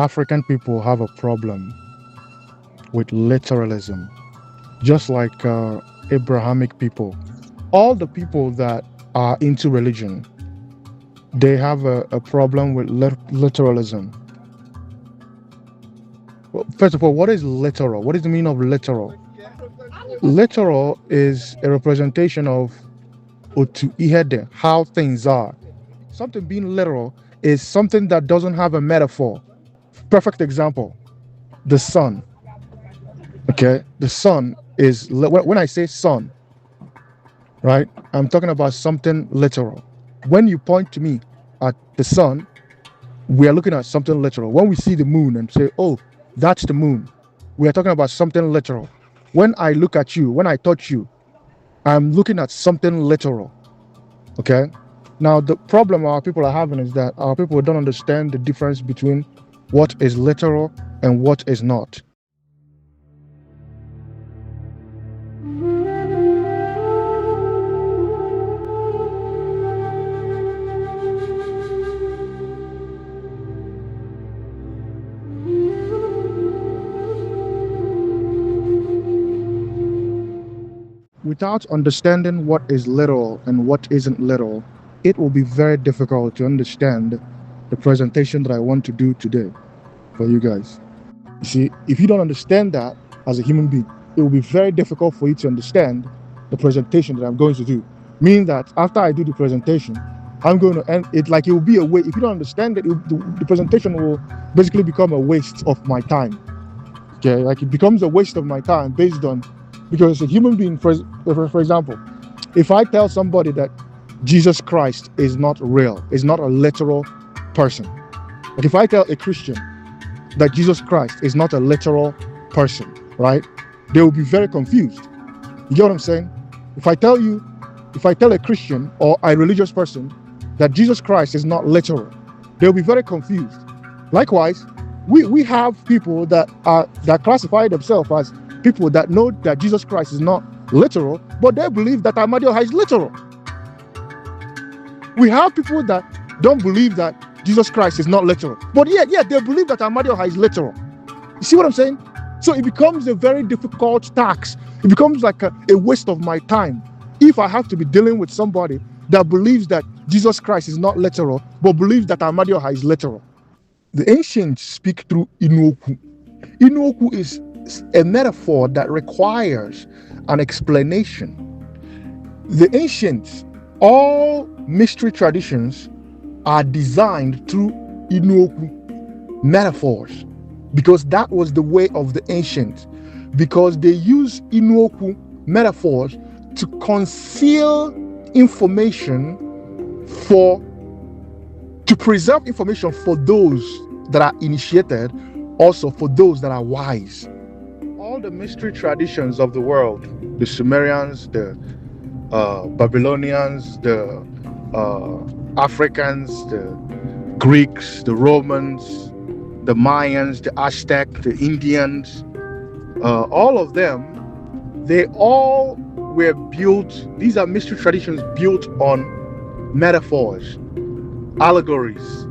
African people have a problem with literalism, just like Abrahamic people. All the people that are into religion, they have a problem with literalism. Well, first of all, what is literal? What is the meaning of literal? Literal is a representation of how things are. Something being literal is something that doesn't have a metaphor. Perfect example, the sun. Okay, the sun is, when I say sun, right, I'm talking about something literal. When you point to me at the sun, we are looking at something literal. When we see the moon and say, oh, that's the moon, we are talking about something literal. When I look at you, when I touch you, I'm looking at something literal. Okay? Now, the problem our people are having is that our people don't understand the difference between what is literal and what is not. Without understanding what is literal and what isn't literal, it will be very difficult to understand the presentation that I want to do today for you guys. You see, if you don't understand that as a human being, it will be very difficult for you to understand the presentation that I'm going to do. Meaning that after I do the presentation, I'm going to end it like it will be a waste. If you don't understand it, the presentation will basically become a waste of my time. Okay, like it becomes a waste of my time based on, because a human being, for example, if I tell somebody that Jesus Christ is not real, is not a literal person, like if I tell a Christian that Jesus Christ is not a literal person, right, they will be very confused. You get what I'm saying? If I tell a Christian or a religious person that Jesus Christ is not literal, they'll be very confused. Likewise, we have people that classify themselves as people that know that Jesus Christ is not literal, but they believe that Amadioha is literal. We have people that don't believe that Jesus Christ is not literal, but yet they believe that Amadioha is literal. You see what I'm saying? So it becomes a very difficult task. It becomes like a waste of my time if I have to be dealing with somebody that believes that Jesus Christ is not literal, but believes that Amadioha is literal. The ancients speak through Inoku. Inoku is a metaphor that requires an explanation. The ancients, all mystery traditions are designed through Inoku metaphors, because that was the way of the ancients, because they use Inoku metaphors to conceal information, to preserve information for those that are initiated, also for those that are wise. All the mystery traditions of the world, the Sumerians, the Babylonians, the Africans, the Greeks, the Romans, the Mayans, the Aztecs, the Indians, all of them, they all were built, these are mystery traditions built on metaphors, allegories.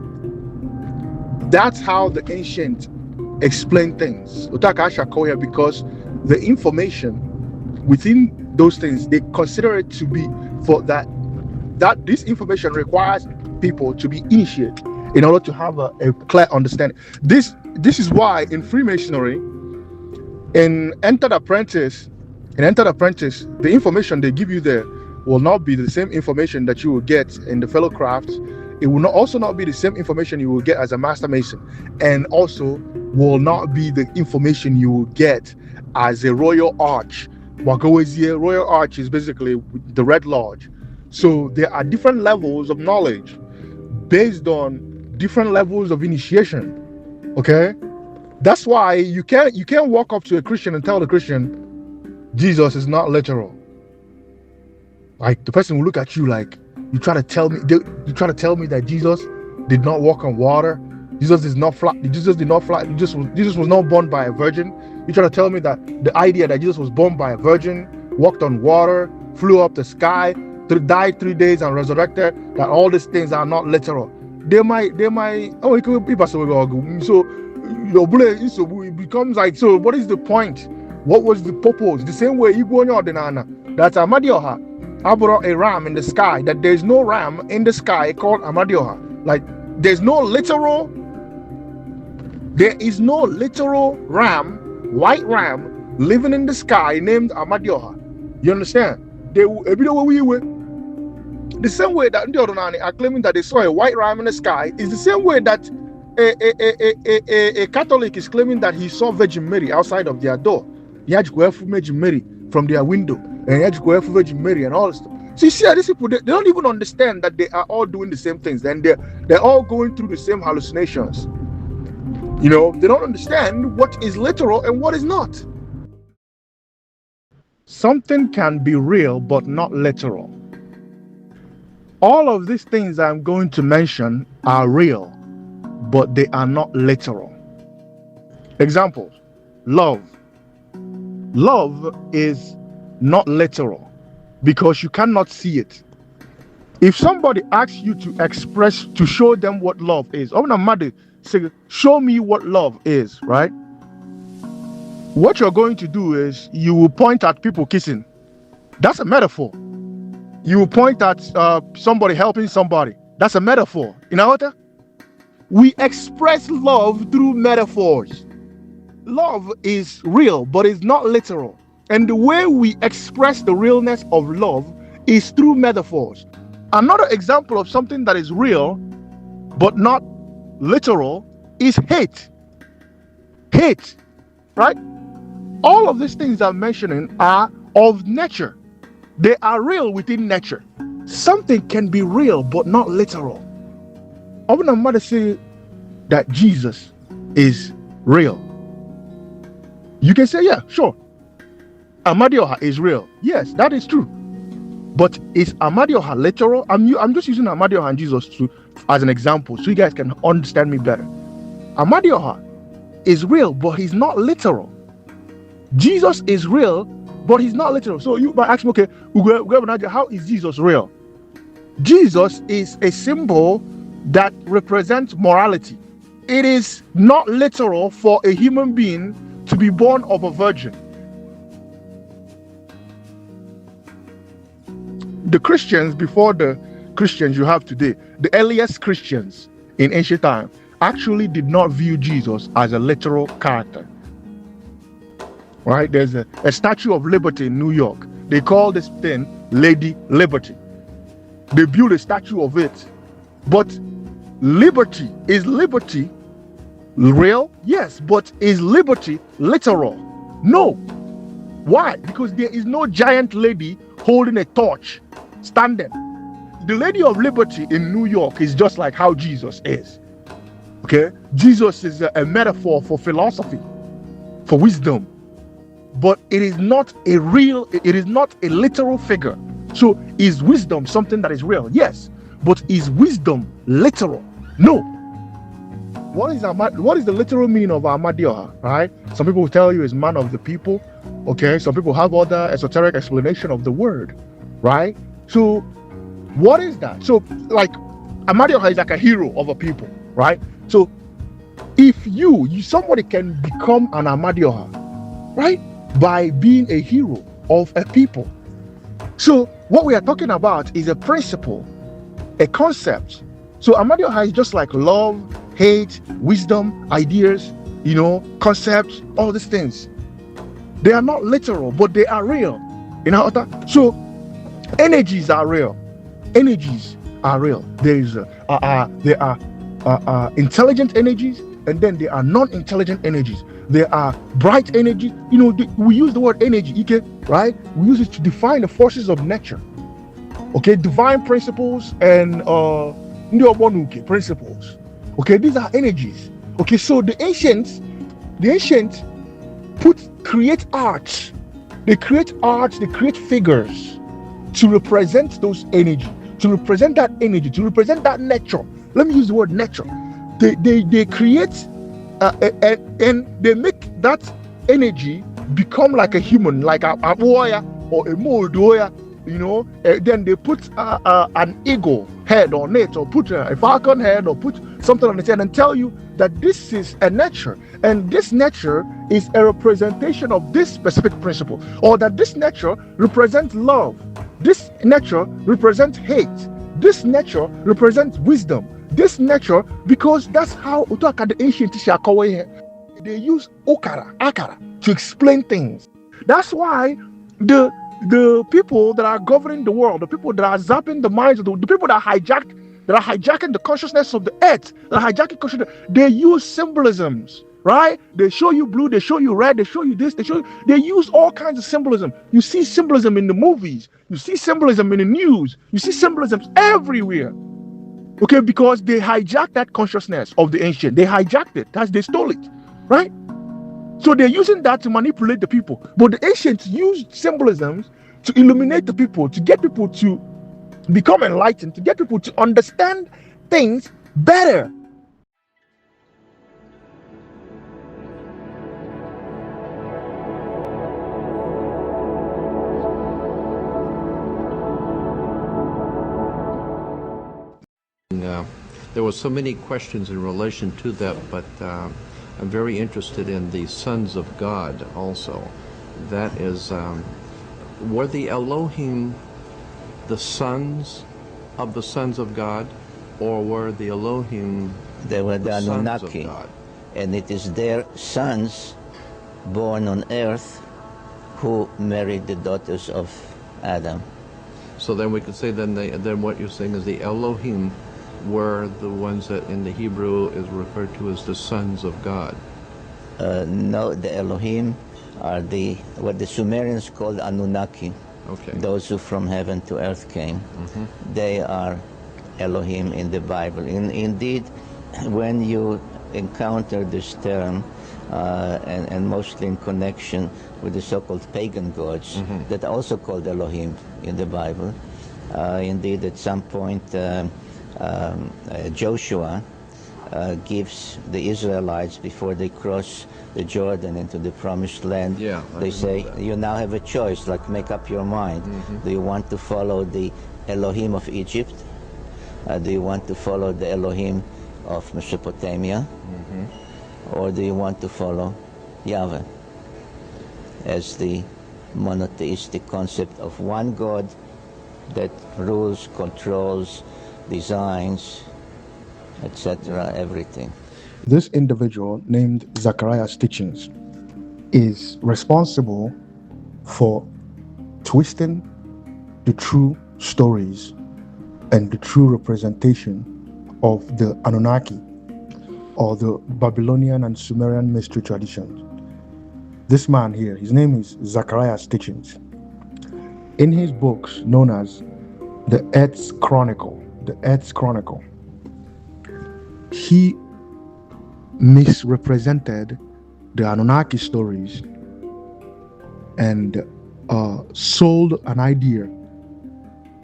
That's how the ancient explain things. Because the information within those things, they consider it to be for that this information requires people to be initiated in order to have a clear understanding. This is why in Freemasonry, in Entered Apprentice, the information they give you there will not be the same information that you will get in the fellow crafts. It will also not be the same information you will get as a Master Mason, and also will not be the information you will get as a Royal Arch. Royal Arch is basically the Red Lodge. So there are different levels of knowledge based on different levels of initiation. Okay? That's why you can't walk up to a Christian and tell the Christian Jesus is not literal. Like, the person will look at you like, you try to tell me that Jesus did not walk on water. Jesus did not fly. Jesus was not born by a virgin. You try to tell me that the idea that Jesus was born by a virgin, walked on water, flew up the sky, died 3 days and resurrected, that all these things are not literal. They might oh, it could be possible. So it becomes like, so what is the point? What was the purpose? The same way Ugoebenaja, that's Amadioha. I brought a ram in the sky, that there's no ram in the sky called Amadioha. Like, there is no literal ram, white ram, living in the sky named Amadioha. You understand? The same way that Ndi Ushi are claiming that they saw a white ram in the sky is the same way that a Catholic is claiming that he saw Virgin Mary outside of their door. He had to go for Virgin Mary from their window, and he had to go for Virgin Mary and all this stuff. So you see, these people, they don't even understand that they are all doing the same things, and they're all going through the same hallucinations. You know, they don't understand what is literal and what is not. Something can be real but not literal. All of these things I'm going to mention are real, but they are not literal. Examples: love. Love is not literal because you cannot see it. If somebody asks you to show them what love is, say, show me what love is, right? What you're going to do is you will point at people kissing. That's a metaphor. You will point at somebody helping somebody. That's a metaphor. You know what? We express love through metaphors. Love is real, but it's not literal. And the way we express the realness of love is through metaphors. Another example of something that is real, but not literal, is hate. Hate, right? All of these things I'm mentioning are of nature. They are real within nature. Something can be real, but not literal. I want to say that Jesus is real. You can say, yeah, sure, Amadioha is real. Yes, that is true. But is Amadioha literal? I'm just using Amadioha and Jesus as an example so you guys can understand me better. Amadioha is real, but he's not literal. Jesus is real, but he's not literal. So you might ask me, okay, Ugoebenaja, how is Jesus real? Jesus is a symbol that represents morality. It is not literal for a human being to be born of a virgin. The Christians, before the Christians you have today, the earliest Christians in ancient time actually did not view Jesus as a literal character. Right? There's a Statue of Liberty in New York. They call this thing Lady Liberty. They built a statue of it. But liberty, is liberty real? Yes, but is liberty literal? No. Why? Because there is no giant lady holding a torch standing. The Lady of Liberty in New York is just like how Jesus is. Okay? Jesus is a metaphor for philosophy, for wisdom. But it is not a literal figure. So is wisdom something that is real? Yes. But is wisdom literal? No. What is the literal meaning of Amadioha? Right? Some people will tell you is man of the people. Okay, some people have other esoteric explanation of the word. Right? So what is that? So like Amadioha is like a hero of a people, right? So if somebody can become an Amadioha, right? By being a hero of a people. So what we are talking about is a principle, a concept. So Amadioha is just like love, hate, wisdom, ideas, concepts, all these things. They are not literal, but they are real. So energies are real. Energies are real. There are intelligent energies, and then there are non-intelligent energies. There are bright energy. We use the word energy, right? We use it to define the forces of nature. Okay, divine principles and principles. Okay, these are energies. Okay, so the ancients create art. They create figures to represent those energy, to represent that energy, to represent that nature. Let me use the word nature. They create and they make that energy become like a human, like a warrior or a mold warrior, then they put an eagle head on it, or put a falcon head, or put something on its head, and tell you that this is a nature, and this nature is a representation of this specific principle, or that this nature represents love, this nature represents hate, this nature represents wisdom, this nature, because that's how the ancient they use akara to explain things. That's why the people that are governing the world, the people that are zapping the minds of the people that are hijacking the consciousness of the earth, that are hijacking consciousness, they use symbolisms, right? They show you blue, they show you red, they show you this, they use all kinds of symbolism. You see symbolism in the movies, you see symbolism in the news, you see symbolisms everywhere. Okay, because they hijacked that consciousness of the ancient. They hijacked it. They stole it, right? So they're using that to manipulate the people. But the ancients used symbolisms to illuminate the people, to get people to become enlightened, to get people to understand things better. There were so many questions in relation to that, but I'm very interested in the sons of God also. That is, were the Elohim the sons of God, or were the Elohim they were the Anunnaki, and it is their sons born on earth who married the daughters of Adam. So then we could say then what you're saying is the Elohim were the ones that in the Hebrew is referred to as the sons of God. No, the Elohim are what the Sumerians called Anunnaki. Okay. Those who from heaven to earth came. They are Elohim in the Bible. Indeed, when you encounter this term, and mostly in connection with the so-called pagan gods that are also called Elohim in the Bible, indeed at some point Joshua gives the Israelites, before they cross the Jordan into the promised land, they say, you now have a choice, like make up your mind. Do you want to follow the Elohim of Egypt? Do you want to follow the Elohim of Mesopotamia? Or do you want to follow Yahweh as the monotheistic concept of one God that rules, controls, designs, etc., everything? This individual named Zachariah Stitchings is responsible for twisting the true stories and the true representation of the Anunnaki, or the Babylonian and Sumerian mystery traditions. This man here, his name is Zachariah Stitchings. In his books known as the Earth's Chronicle, he misrepresented the Anunnaki stories and sold an idea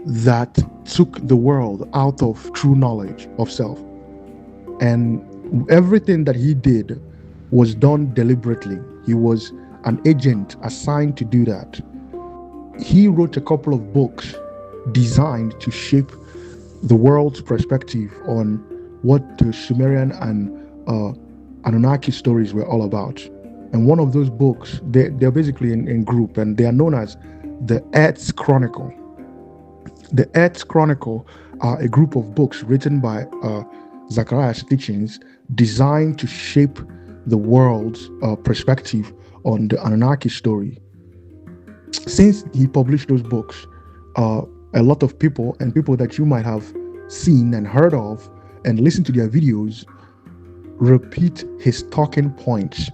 that took the world out of true knowledge of self. And everything that he did was done deliberately. He was an agent assigned to do that. He wrote a couple of books designed to shape the world's perspective on what the Sumerian and Anunnaki stories were all about. And one of those books, they're basically in group, and they are known as the Earth's Chronicle. The Earth's Chronicle are a group of books written by Zachariah Stitchings, designed to shape the world's perspective on the Anunnaki story. Since he published those books, a lot of people, and people that you might have seen and heard of and listened to their videos, repeat his talking points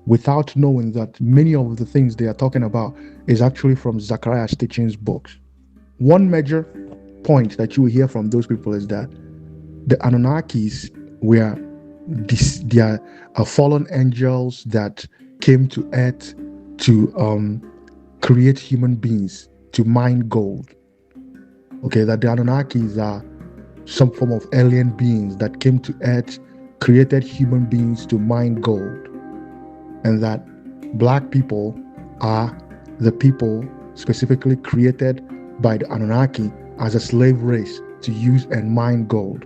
without knowing that many of the things they are talking about is actually from Zachariah Stitchings' books. One major point that you will hear from those people is that the Anunnakis were they are fallen angels that came to earth to create human beings, to mine gold. Okay, that the Anunnakis are some form of alien beings that came to earth, created human beings to mine gold, and that black people are the people specifically created by the Anunnaki as a slave race to use and mine gold.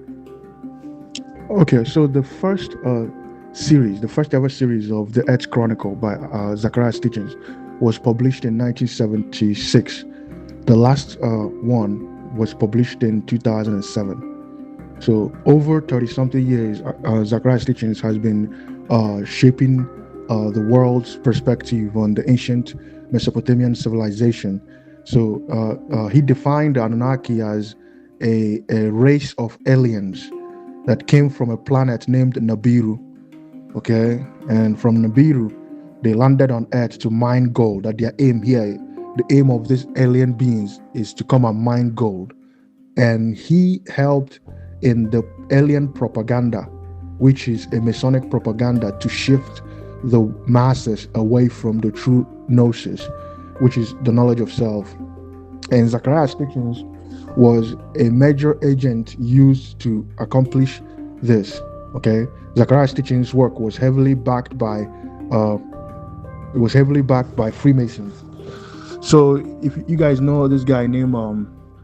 Okay, so the first ever series of the Earth Chronicle by Saqqara's teachings was published in 1976. The last one was published in 2007. So over 30-something years, Saqqara's teachings has been shaping the world's perspective on the ancient Mesopotamian civilization. So he defined the Anunnaki as a race of aliens that came from a planet named Nibiru. Okay, and from Nibiru, they landed on Earth to mine gold. That their aim here, the aim of these alien beings, is to come and mine gold. And he helped in the alien propaganda, which is a Masonic propaganda, to shift the masses away from the true gnosis, which is the knowledge of self. And Saqqara's teachings was a major agent used to accomplish this. Okay, Saqqara's teachings work was heavily backed by Freemasons. So if you guys know this guy named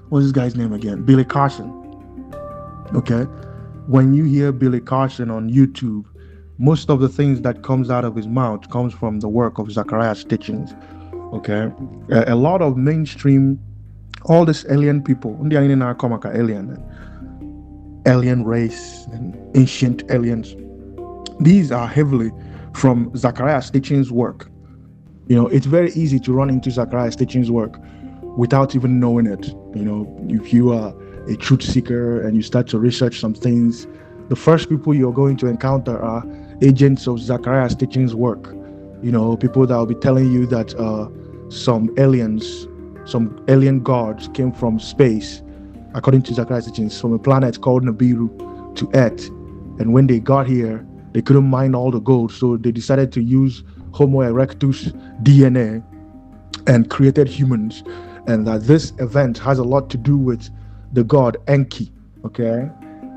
what's this guy's name again? Billy Carson. Okay, when you hear Billy Carson on YouTube, most of the things that comes out of his mouth comes from the work of Saqqara's teachings. Okay, a lot of mainstream, all these alien people, alien race and ancient aliens, these are heavily from Saqqara's teachings work. You know, it's very easy to run into Saqqara's teachings work without even knowing it. You know, if you are a truth seeker and you start to research some things, the first people you're going to encounter are agents of Saqqara's teachings work. You know, people that will be telling you that some alien gods came from space, according to Saqqara's teachings, from a planet called Nibiru to Earth. And when they got here, they couldn't mine all the gold, so they decided to use Homo erectus DNA and created humans. And that this event has a lot to do with the god Enki, okay,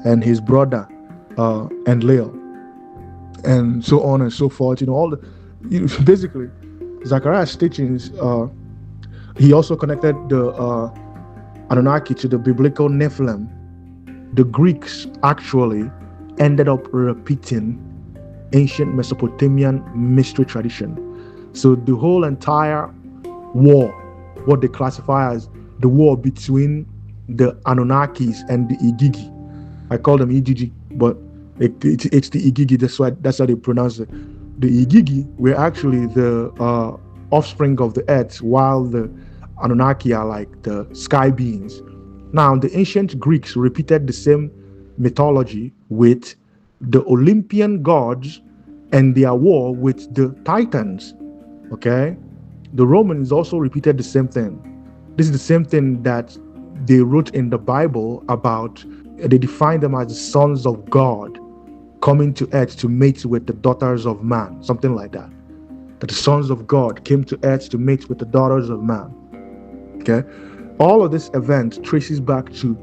and his brother Enlil, and so on and so forth. You know, basically, Saqqara's teachings. He also connected the Anunnaki to the biblical Nephilim. The Greeks actually ended up repeating ancient Mesopotamian mystery tradition. So the whole entire war, what they classify as the war between the Anunnakis and the Igigi. I call them Igigi, but it's the Igigi. That's how they pronounce it. The Igigi were actually the offspring of the earth, while the Anunnaki are like the sky beings. Now, the ancient Greeks repeated the same mythology with the Olympian gods and their war with the Titans. Okay, the Romans also repeated the same thing. This is the same thing that they wrote in the Bible about. They defined them as the sons of God coming to earth to mate with the daughters of man, something like that. That the sons of God came to earth to mate with the daughters of man. Okay, all of this event traces back to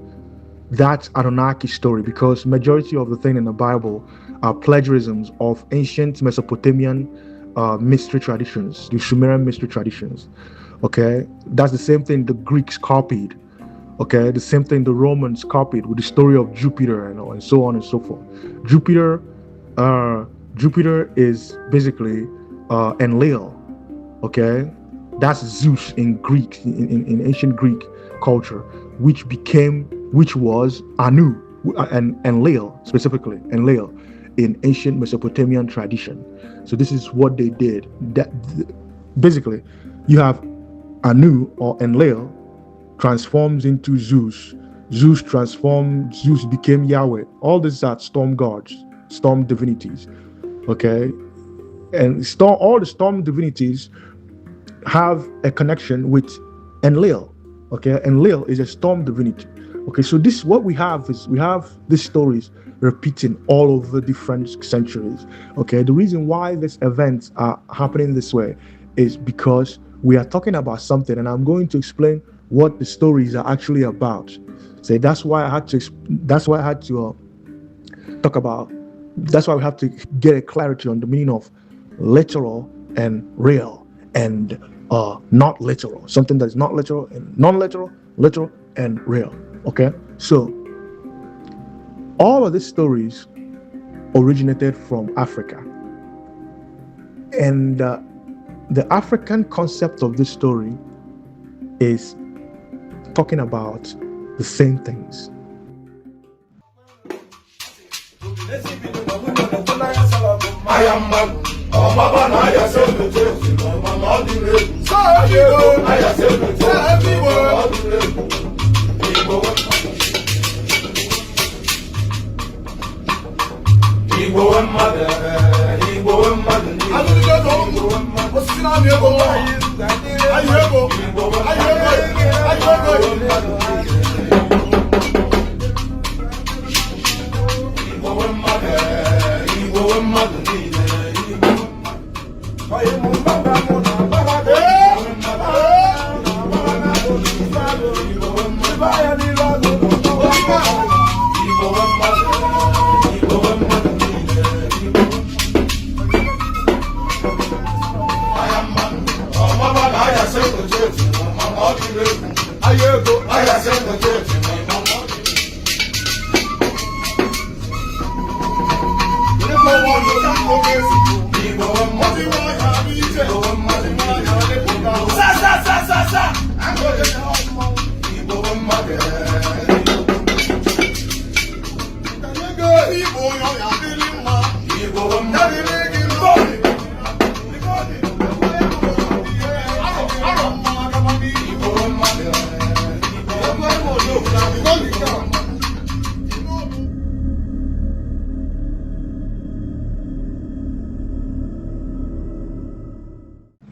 that Anunnaki story, because majority of the thing in the Bible are plagiarisms of ancient Mesopotamian mystery traditions, the Sumerian mystery traditions. Okay, that's the same thing the Greeks copied. Okay, the same thing the Romans copied with the story of Jupiter and so on and so forth. Jupiter is basically Enlil. Okay, that's Zeus in Greek, in ancient Greek culture, which was Anu and Enlil, specifically Enlil in ancient Mesopotamian tradition. So this is what they did. That basically, you have Anu or Enlil transforms into Zeus. Zeus became Yahweh. All these are storm gods, storm divinities. Okay, and all the storm divinities have a connection with Enlil. Okay, Enlil is a storm divinity. Okay, so this what we have is we have these stories repeating all over different centuries. Okay, the reason why these events are happening this way is because we are talking about something, and I'm going to explain what the stories are actually about. So that's why I had to talk about. That's why we have to get a clarity on the meaning of literal and real, and not literal. Something that is not literal and non-literal, literal and real. Okay, so All of these stories originated from Africa. And the African concept of this story is talking about the same things.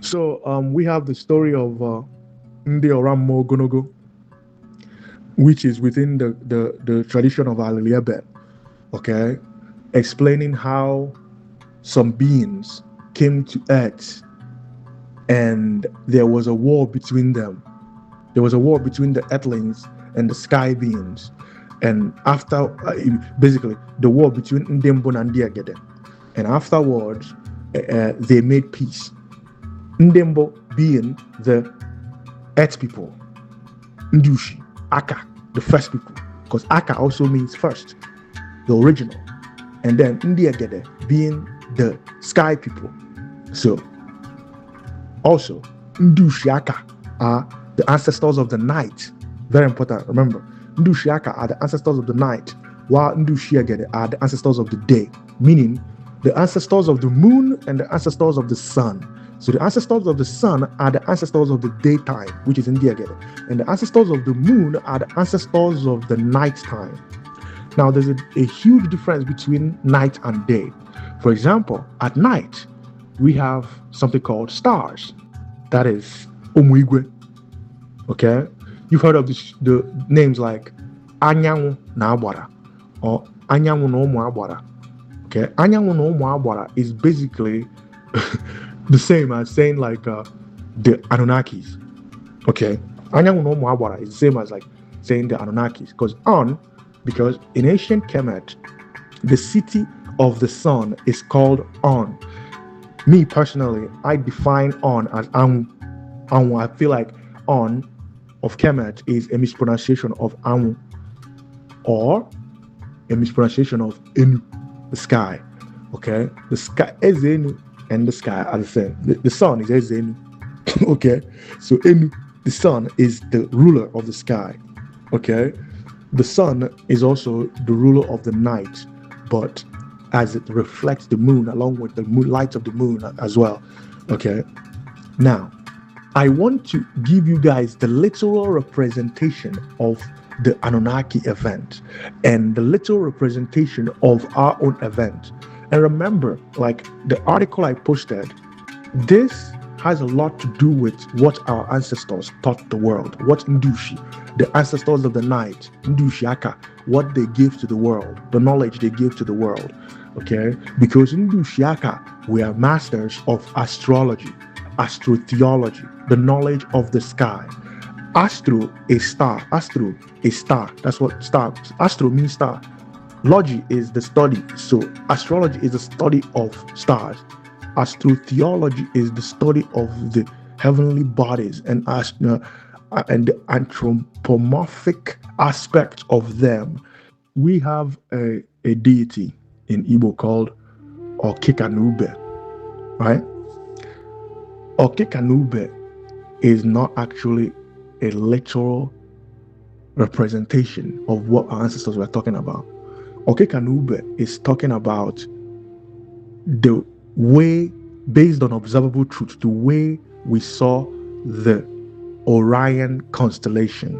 So we have the story of Ndi Ora, which is within the tradition of alienate, okay, explaining how some beings came to earth and there was a war between them. There was a war between the earthlings and the sky beings. And after, basically, the war between Ndembo and Ndi Agede. And afterwards, they made peace. Ndembo being the earth people, Ndi Ushi Aka, the first people, because Aka also means first, the original, and then Ndi Agede being the sky people. So, also, Ndi Ushi Aka are the ancestors of the night. Very important, remember. Ndi Ushi Aka are the ancestors of the night, while Ndi Ushi Agede are the ancestors of the day, meaning the ancestors of the moon and the ancestors of the sun. So the ancestors of the sun are the ancestors of the daytime, which is Ndi Agede. And the ancestors of the moon are the ancestors of the nighttime. Now, there's a huge difference between night and day. For example, at night, we have something called stars. That is Omwigwe. Okay? You've heard of the names like Anya Elu or Anya Elu. Okay? Anya Elu is basically the same as saying like the Anunnakis. Okay, Anya Elu is the same as like saying the Anunnakis, because in ancient Kemet, the city of the sun is called On. Me personally, I define On as Anwu. I feel like On of Kemet is a mispronunciation of Anwu, or a mispronunciation of Enu, the sky. Okay, the sky is Enu and the sky are the same. The sun is Enu. Okay, so Enu, the sun, is the ruler of the sky. Okay, the sun is also the ruler of the night, but as it reflects the moon along with the light of the moon as well. Okay, now I want to give you guys the literal representation of the Anunnaki event and the literal representation of our own event. And remember, like the article I posted, this has a lot to do with what our ancestors taught the world, what Ndi Ushi, the ancestors of the night, Ndi Ushi Aka, what they gave to the world, the knowledge they gave to the world, okay? Because Ndi Ushi Aka, we are masters of astrology, astrotheology, the knowledge of the sky. Astro is star. Astro is star. That's what star. Astro means star. Logy is the study. So astrology is the study of stars. Astrotheology is the study of the heavenly bodies and the anthropomorphic aspect of them. we have a deity in Igbo called Okikanube, right? Okikanube is not actually a literal representation of what our ancestors were talking about. Okikanube is talking about the way, based on observable truth, the way we saw the Orion constellation,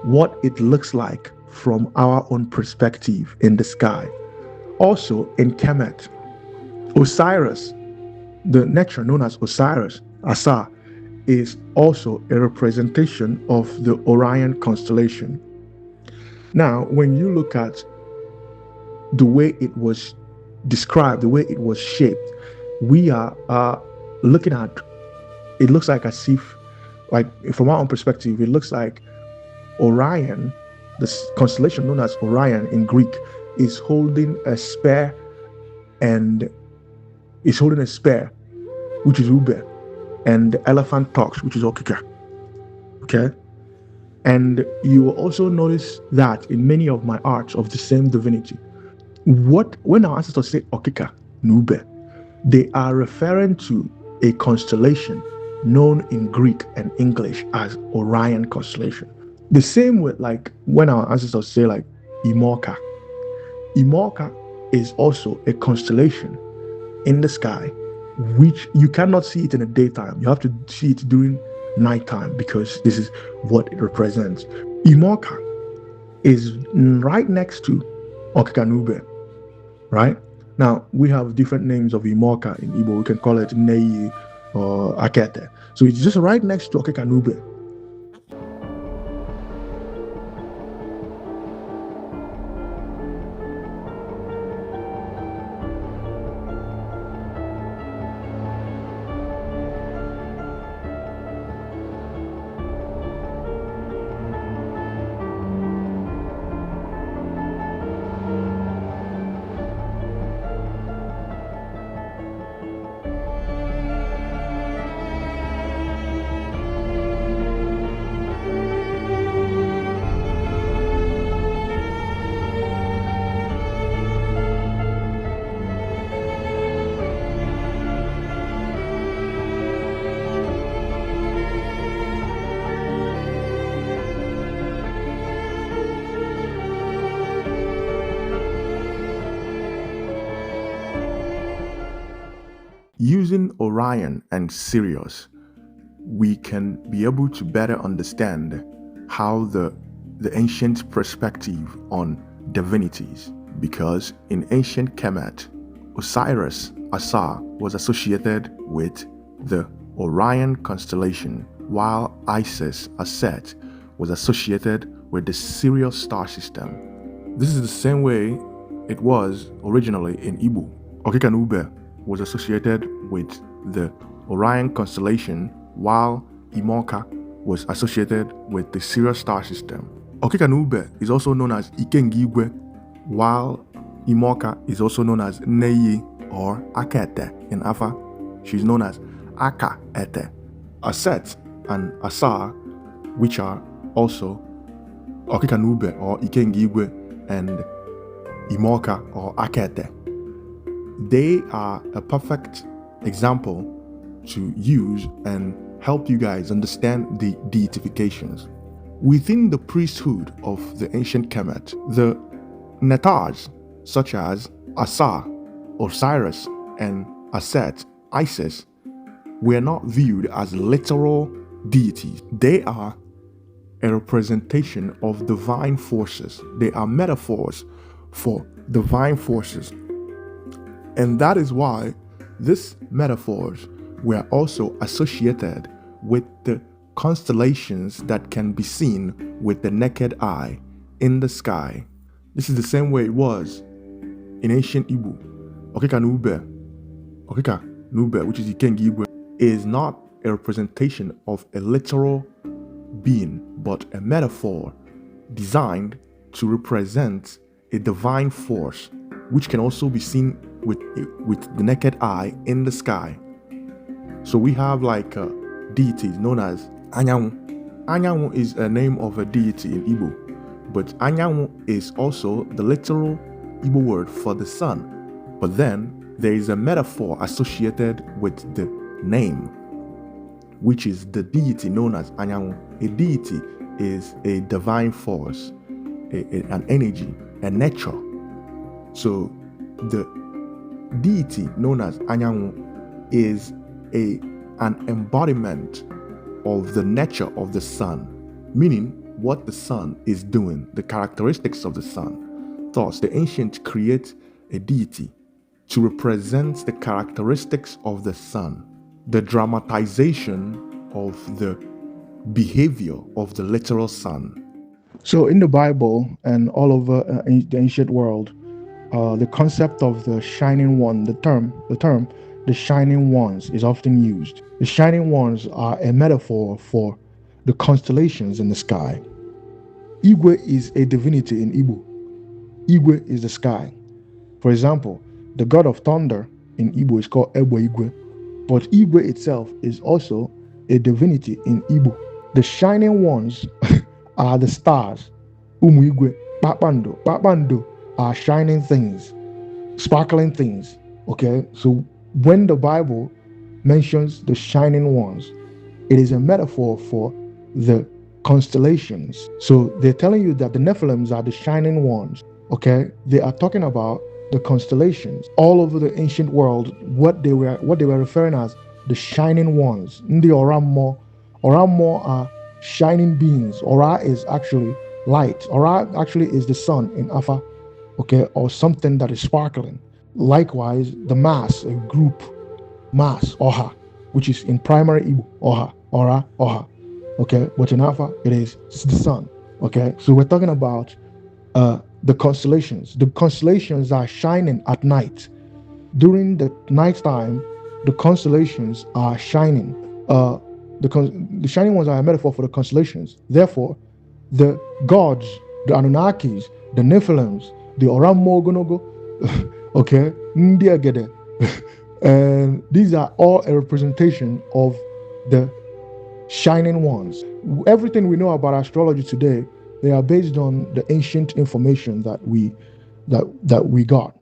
what it looks like from our own perspective in the sky. Also in Kemet, Osiris, the nature known as Osiris, Asa, is also a representation of the Orion constellation. Now, when you look at the way it was described, the way it was shaped, we are looking at, it looks like as if, like from our own perspective, it looks like Orion, the constellation known as Orion in Greek, is holding a spear, and is holding a spear, which is Ube, and the elephant talks, which is Okika. Okay? And you will also notice that in many of my arts of the same divinity, when our ancestors say Okika, Nube, they are referring to a constellation known in Greek and English as Orion constellation. The same with like when our ancestors say like Imorka. Imorka is also a constellation in the sky, which you cannot see it in the daytime. You have to see it during nighttime because this is what it represents. Imorka is right next to Okikanube, right? Now, we have different names of Imorka in Igbo. We can call it Nei or Akete. So it's just right next to Okikanube. Using Orion and Sirius, we can be able to better understand how the ancient perspective on divinities, because in ancient Kemet, Osiris, Asa, was associated with the Orion constellation, while Isis, Aset, was associated with the Sirius star system. This is the same way it was originally in Igbo. Okikanube was associated with the Orion constellation, while Imorka was associated with the Sirius star system. Okikanube is also known as Ikengigwe, while Imorka is also known as Neyi or Akete. In Afa, she's known as Aka Ete. Aset and Asa, which are also Okikanube or Ikengigwe and Imorka or Akete, they are a perfect example to use and help you guys understand the deifications. Within the priesthood of the ancient Kemet, the Netars, such as Asa, Osiris, and Aset, Isis, were not viewed as literal deities. They are a representation of divine forces. They are metaphors for divine forces. And that is why these metaphors were also associated with the constellations that can be seen with the naked eye in the sky. This is the same way it was in ancient Igbo. Okikanube, which is Ikengigwe, is not a representation of a literal being, but a metaphor designed to represent a divine force, which can also be seen with the naked eye in the sky. So we have like deities known as Anya Elu. Anya Elu is a name of a deity in Igbo. But Anyanwu is also the literal Igbo word for the sun. But then there is a metaphor associated with the name, which is the deity known as Anyanwu. A deity is a divine force, an energy, a nature. So the deity known as Anyanwu is an embodiment of the nature of the sun, meaning what the sun is doing, the characteristics of the sun. Thus, the ancients create a deity to represent the characteristics of the sun, the dramatization of the behavior of the literal sun. So in the Bible and all over the ancient world, the concept of the shining one, the term, the shining ones is often used. The shining ones are a metaphor for the constellations in the sky. Igwe is a divinity in Igbo. Igwe is the sky. For example, the god of thunder in Igbo is called Igwe, but Igwe itself is also a divinity in Igbo. The shining ones are the stars. Igwe, Papando. Papando are shining things, sparkling things. Okay, so when the Bible mentions the shining ones, it is a metaphor for the constellations. So they're telling you that the Nephilims are the shining ones. Okay, they are talking about the constellations all over the ancient world. What they were referring as the shining ones. Ndi Oramo are shining beings. Ora is actually light. Ora actually is the sun in Afa, okay, or something that is sparkling. Likewise, the mass, a group, mass, Oha, which is in primary Igbo, Oha, Ora, Oha, okay, but in Afa, it is the sun, okay. So we're talking about the constellations. The constellations are shining at night. During the nighttime, the constellations are shining. The shining ones are a metaphor for the constellations. Therefore, the gods, the Anunnakis, the Nephilims, the Oramogonogo, okay, Ndi Agede, and these are all a representation of the shining ones. Everything we know about astrology today, they are based on the ancient information that we got.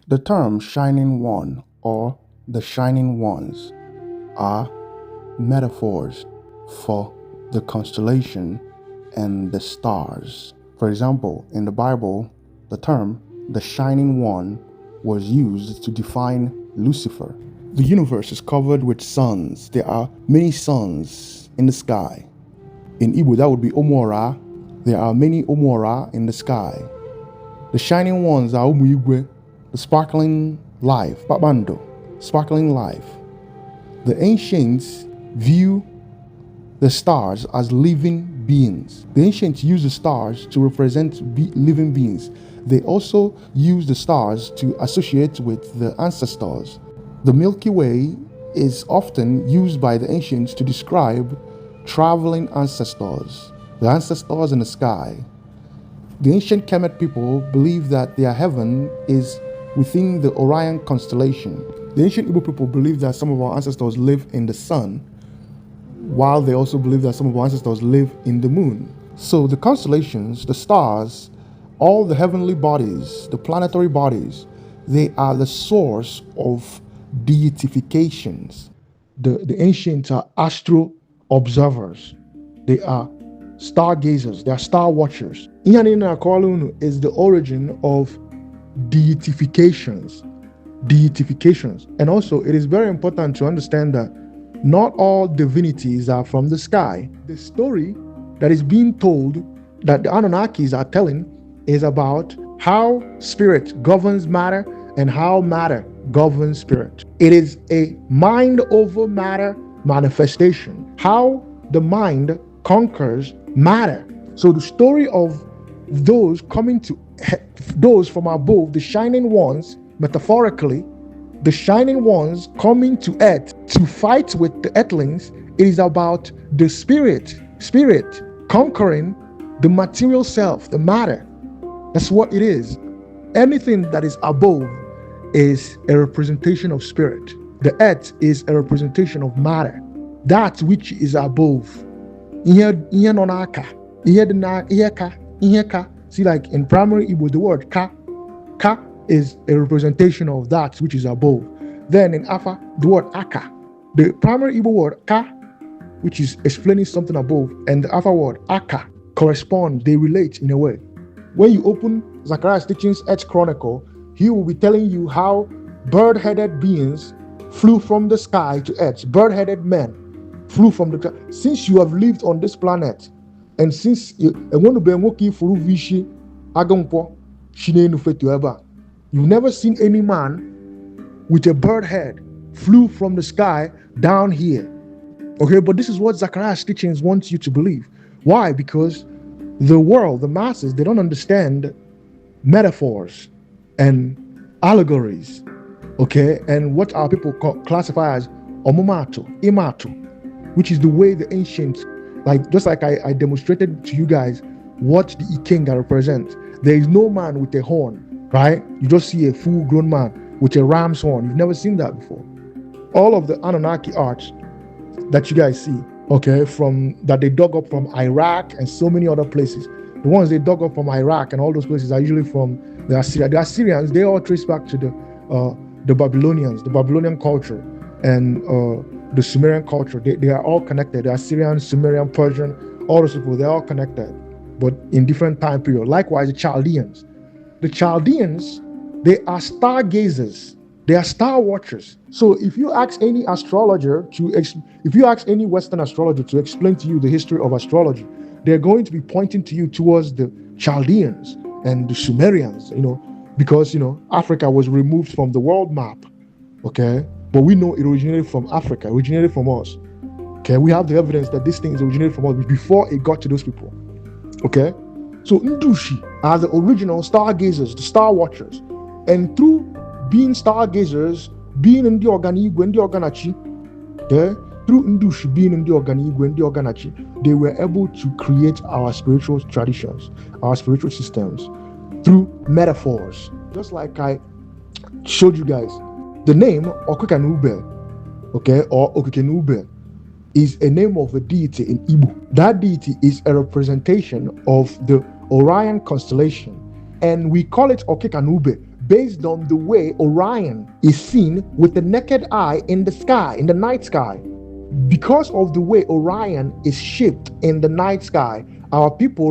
The term shining one or the shining ones are metaphors for the constellation and the stars. For example, in the Bible, the term the shining one was used to define Lucifer. The universe is covered with suns. There are many suns in the sky. In Igbo, that would be Ora. There are many Ora in the sky. The shining ones are Igwe, the sparkling life, Babando, sparkling life. The ancients view the stars as living beings. The ancients use the stars to represent living beings. They also use the stars to associate with the ancestors. The Milky Way is often used by the ancients to describe traveling ancestors, the ancestors in the sky. The ancient Kemet people believe that their heaven is within the Orion constellation. The ancient Igbo people believe that some of our ancestors live in the sun, while they also believe that some of our ancestors live in the moon. So the constellations, the stars, all the heavenly bodies, the planetary bodies, they are the source of deifications. The ancients are astro observers. They are stargazers. They are star watchers. Iyanina Akwalunu is the origin of deifications. And also, it is very important to understand that not all divinities are from the sky. The story that is being told, that the Anunnakis are telling, is about how spirit governs matter and how matter governs spirit. It is a mind over matter manifestation, how the mind conquers matter. So the story of those coming to, those from above, the shining ones, metaphorically, the shining ones coming to earth to fight with the earthlings, it is about the spirit conquering the material self, the matter. That's what it is. Anything that is above is a representation of spirit. The earth is a representation of matter. That which is above. See, like in primary Igbo, the word ka is a representation of that which is above. Then in Afa, the word aka, the primary Igbo word ka, which is explaining something above, and the Afa word aka correspond, they relate in a way. When you open Zachariah's teachings, Earth Chronicle, he will be telling you how bird-headed beings flew from the sky to earth. Bird-headed men flew from the sky. Since you have lived on this planet, and since you've never seen any man with a bird head flew from the sky down here. Okay, but this is what Zachariah's teachings wants you to believe. Why? Because the world, the masses, they don't understand metaphors and allegories, okay, and what our people classify as omumato, imato, which is the way the ancients, like just like I demonstrated to you guys what the Ikenga represents. There is no man with a horn, right? You just see a full-grown man with a ram's horn. You've never seen that before. All of the Anunnaki arts that you guys see, okay, from that they dug up from Iraq and so many other places. The ones they dug up from Iraq and all those places are usually from the Assyrians. The Assyrians, they all trace back to the Babylonians, the Babylonian culture, and the Sumerian culture. They are all connected. The Assyrian, Sumerian, Persian, all those people, they're all connected, but in different time periods. Likewise, the Chaldeans. The Chaldeans, they are stargazers. They are star watchers. So if you ask any astrologer if you ask any Western astrologer to explain to you the history of astrology, they're going to be pointing to you towards the Chaldeans and the Sumerians, because, Africa was removed from the world map, okay? But we know it originated from Africa, originated from us, okay? We have the evidence that this thing is originated from us before it got to those people, okay? So Ndushi are the original stargazers, the star watchers, and through being stargazers, being in the Organigwe, in the Organachi, okay? Through Ndushi being in the Organigwe, in the Organachi, they were able to create our spiritual traditions, our spiritual systems, through metaphors. Just like I showed you guys, the name Okukanube, okay, or Okukenube, is a name of a deity in Igbo. That deity is a representation of the Orion constellation, and we call it Okukanube based on the way Orion is seen with the naked eye in the sky, in the night sky. Because of the way Orion is shaped in the night sky, our people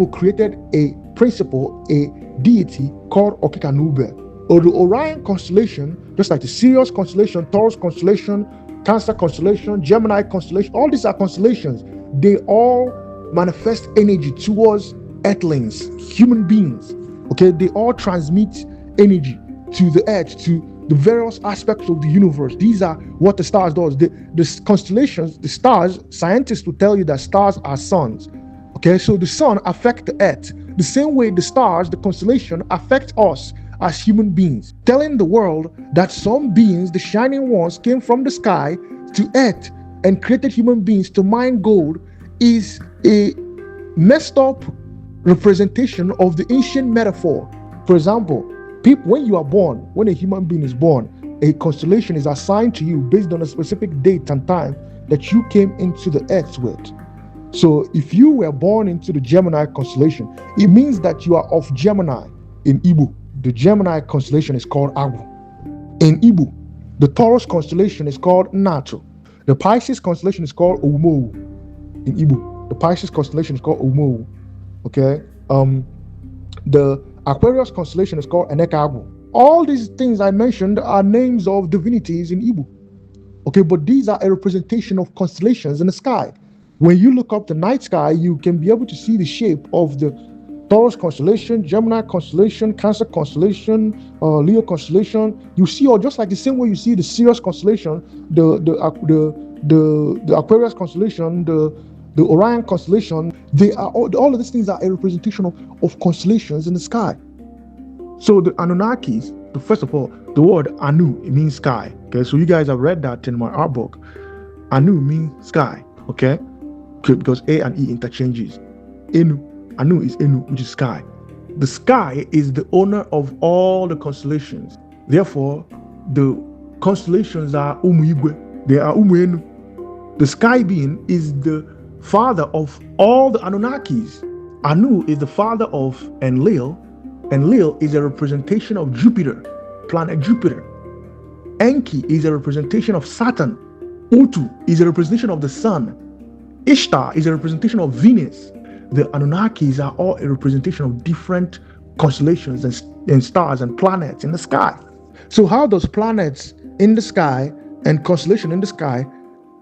created a principle, a deity called Okukanube. Or the Orion constellation, just like the Sirius constellation, Taurus constellation, Cancer constellation, Gemini constellation, all these are constellations. They all manifest energy towards earthlings, human beings. Okay, they all transmit energy to the earth, to the various aspects of the universe. These are what the stars does. The constellations, the stars, scientists will tell you that stars are suns. Okay, so the sun affects the earth the same way the stars, the constellation, affect us as human beings, telling the world that some beings, the shining ones, came from the sky to earth and created human beings to mine gold, is a messed up representation of the ancient metaphor. For example, when you are born, when a human being is born, a constellation is assigned to you based on a specific date and time that you came into the earth with. So if you were born into the Gemini constellation, it means that you are of Gemini in Igbo. The Gemini constellation is called Agwu. In Igbo, the Taurus constellation is called Nato. The Pisces constellation is called Owumowu. In Igbo, the Pisces constellation is called Owumowu. Okay. The Aquarius constellation is called Eneke Agwu. All these things I mentioned are names of divinities in Igbo. Okay, but these are a representation of constellations in the sky. When you look up the night sky, you can be able to see the shape of the Taurus constellation, Gemini constellation, Cancer constellation, Leo constellation. You see, or just like the same way you see the Sirius constellation, the Aquarius constellation, the Orion constellation. They are all of these things are a representation of constellations in the sky. So the Anunnakis, first of all, the word Anu, it means sky. Okay, so you guys have read that in my art book. Anu means sky. Okay, because A and E interchanges. Anu is Enu, which is sky. The sky is the owner of all the constellations. Therefore, the constellations are Igwe. They are Enu. The sky being is the father of all the Anunnakis. Anu is the father of Enlil. Enlil is a representation of Jupiter, planet Jupiter. Enki is a representation of Saturn. Utu is a representation of the sun. Ishtar is a representation of Venus. The Anunnakis are all a representation of different constellations and stars and planets in the sky. So how does planets in the sky and constellation in the sky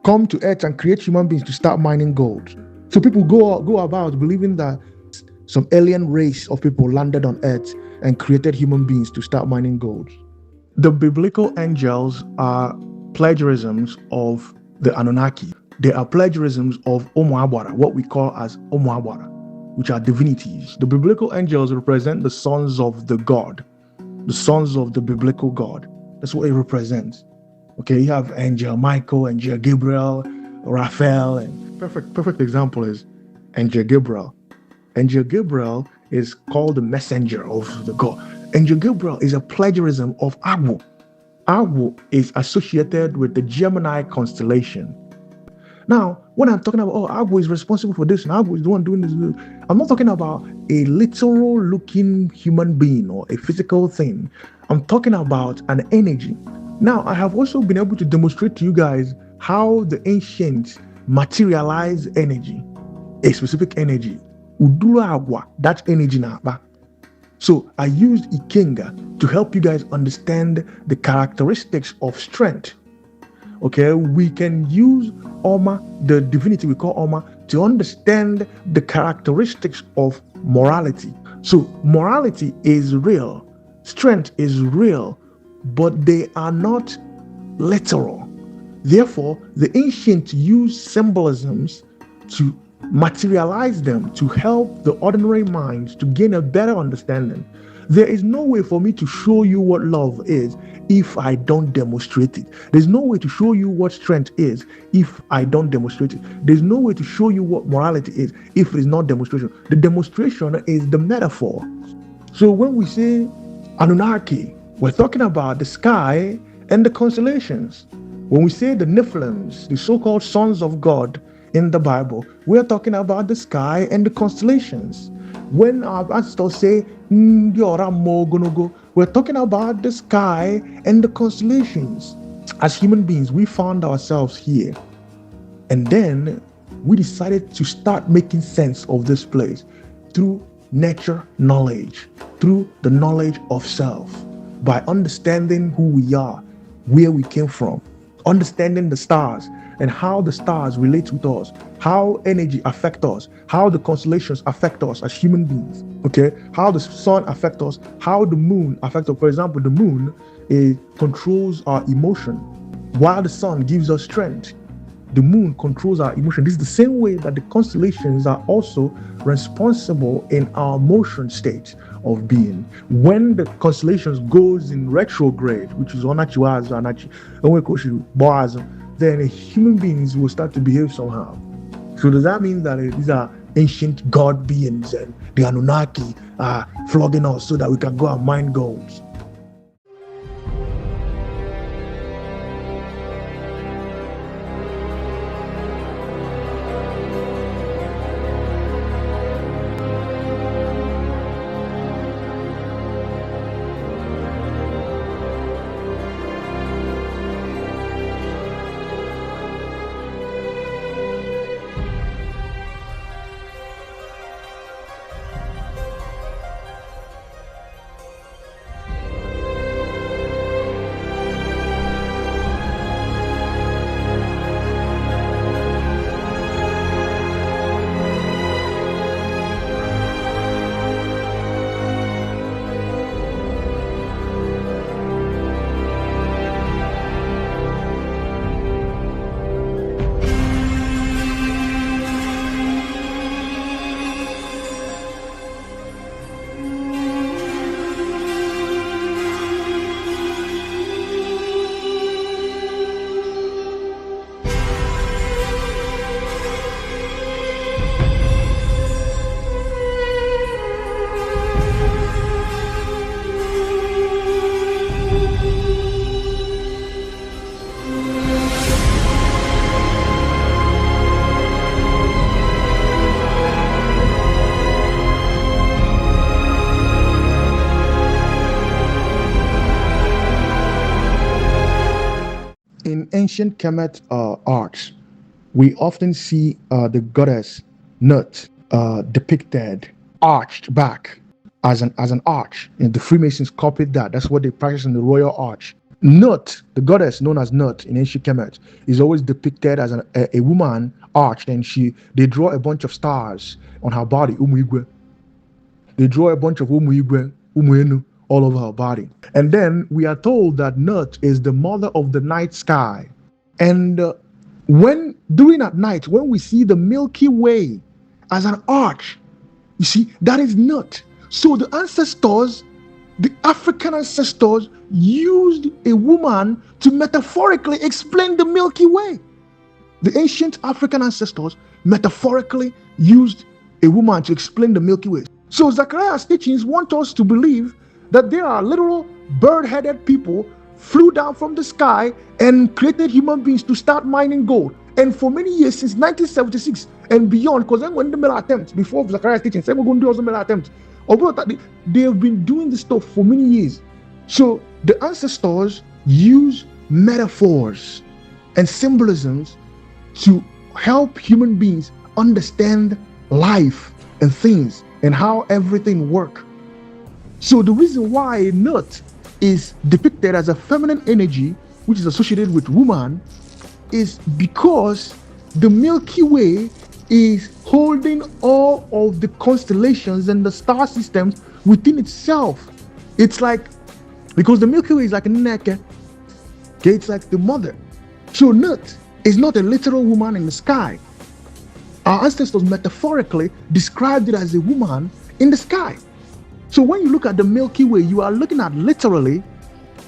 come to Earth and create human beings to start mining gold? So people go about believing that some alien race of people landed on Earth and created human beings to start mining gold. The biblical angels are plagiarisms of the Anunnaki. They are plagiarisms of Omuabara, what we call as Omuabara, which are divinities. The biblical angels represent the sons of the God, the sons of the biblical God. That's what it represents. Okay, you have Angel Michael, Angel Gabriel, Raphael, and perfect example is Angel Gabriel. Angel Gabriel is called the messenger of the God. Angel Gabriel is a plagiarism of Agwu. Agwu is associated with the Gemini constellation. Now, when I'm talking about, Agwu is responsible for this and Agwu is the one doing this, I'm not talking about a literal looking human being or a physical thing. I'm talking about an energy. Now, I have also been able to demonstrate to you guys how the ancients materialize energy, a specific energy. Udula agwa, that energy na ba. So I used Ikenga to help you guys understand the characteristics of strength. Okay, we can use Oma, the divinity we call Oma, to understand the characteristics of morality. So morality is real, strength is real, but they are not literal. Therefore, the ancients used symbolisms to materialize them to help the ordinary mind to gain a better understanding. There is no way for me to show you what love is if I don't demonstrate it. There's no way to show you what strength is if I don't demonstrate it. There's no way to show you what morality is if it is not demonstration. The demonstration is the metaphor. So when we say Anunnaki, we're talking about the sky and the constellations. When we say the Nephilims, the so-called sons of God in the Bible, we're talking about the sky and the constellations. When our ancestors say Ndi Ora Mogonogo, we're talking about the sky and the constellations. As human beings, we found ourselves here. And then we decided to start making sense of this place through nature knowledge, through the knowledge of self, by understanding who we are, where we came from, understanding the stars and how the stars relate with us, how energy affects us, how the constellations affect us as human beings, okay? How the sun affects us, how the moon affects us. For example, the moon controls our emotion, while the sun gives us strength. The moon controls our emotion. This is the same way that the constellations are also responsible in our motion state of being. When the constellations goes in retrograde, which is then human beings will start to behave somehow. So does that mean that these are ancient god beings and the Anunnaki are flogging us so that we can go and mine gold? In ancient Kemet arts, we often see the goddess Nut depicted arched back as an arch. And the Freemasons copied that. That's what they practice in the royal arch. Nut, the goddess known as Nut in ancient Kemet, is always depicted as a woman arched, and they draw a bunch of stars on her body. They draw a bunch of Umuenu all over her body. And then we are told that Nut is the mother of the night sky. And during at night, when we see the Milky Way as an arch, you see, that is Nut. So the ancestors, the African ancestors, used a woman to metaphorically explain the Milky Way. The ancient African ancestors metaphorically used a woman to explain the Milky Way. So Zachariah's teachings want us to believe that there are literal bird-headed people flew down from the sky and created human beings to start mining gold. And for many years, since 1976 and beyond, because then when the Miller attempt, before Zachariah's teachings, they were going to do also Miller attempt. They have been doing this stuff for many years. So the ancestors use metaphors and symbolisms to help human beings understand life and things and how everything works. So the reason why Nut is depicted as a feminine energy, which is associated with woman, is because the Milky Way is holding all of the constellations and the star systems within itself. It's like, because the Milky Way is like a Eneke, okay, it's like the mother. So Nut is not a literal woman in the sky. Our ancestors metaphorically described it as a woman in the sky. So when you look at the Milky Way, you are looking at literally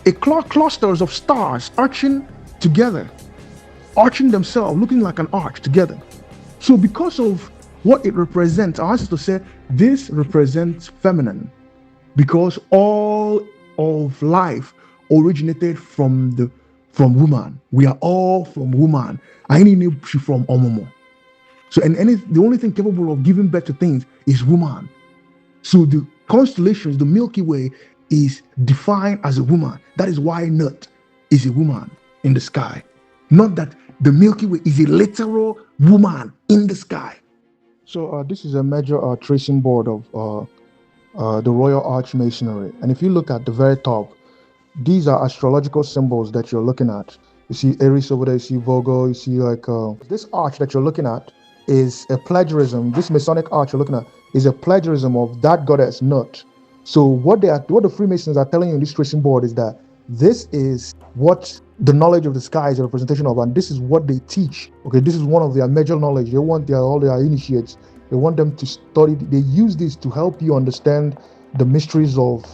a clusters of stars arching together, arching themselves, looking like an arch together. So because of what it represents, our ancestors said this represents feminine, because all of life originated from woman. We are all from woman. I need from Omomo. So the only thing capable of giving birth to things is woman. So the constellations, the Milky Way, is defined as a woman. That is why Nut is a woman in the sky. Not that the Milky Way is a literal woman in the sky. So this is a major tracing board of the Royal Arch Masonry. And if you look at the very top, these are astrological symbols that you're looking at. You see Aries over there, you see Virgo, you see like this arch that you're looking at is a plagiarism. This Masonic arch you're looking at is a plagiarism of that goddess Nut. So what the Freemasons are telling you in this tracing board is that this is what the knowledge of the sky is a representation of, and this is what they teach. Okay, this is one of their major knowledge. They want all their initiates, they want them to study. They use this to help you understand the mysteries of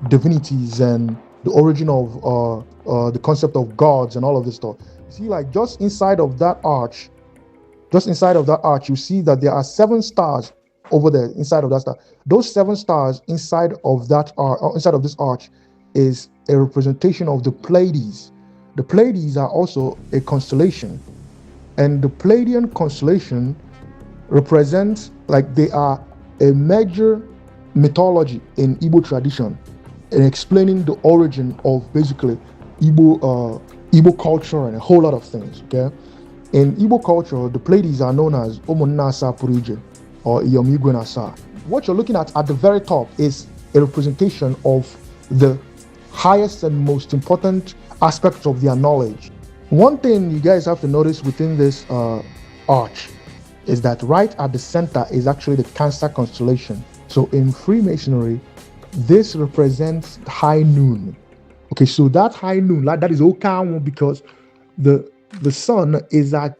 divinities and the origin of the concept of gods and all of this stuff. See, like just inside of that arch, you see that there are 7 stars over there inside of that star. Those 7 stars inside of that inside of this arch is a representation of the Pleiades. The Pleiades are also a constellation, and the Pleiadian constellation represents, like, they are a major mythology in Igbo tradition in explaining the origin of basically Igbo culture and a whole lot of things. Okay, in Igbo culture, the Pleiades are known as Omonnasa Purije or Ugoebenaja. What you're looking at the very top is a representation of the highest and most important aspects of their knowledge. One thing you guys have to notice within this arch is that right at the center is actually the Cancer constellation. So in Freemasonry, this represents high noon. Okay, so that high noon, that is Okawo, because the sun is at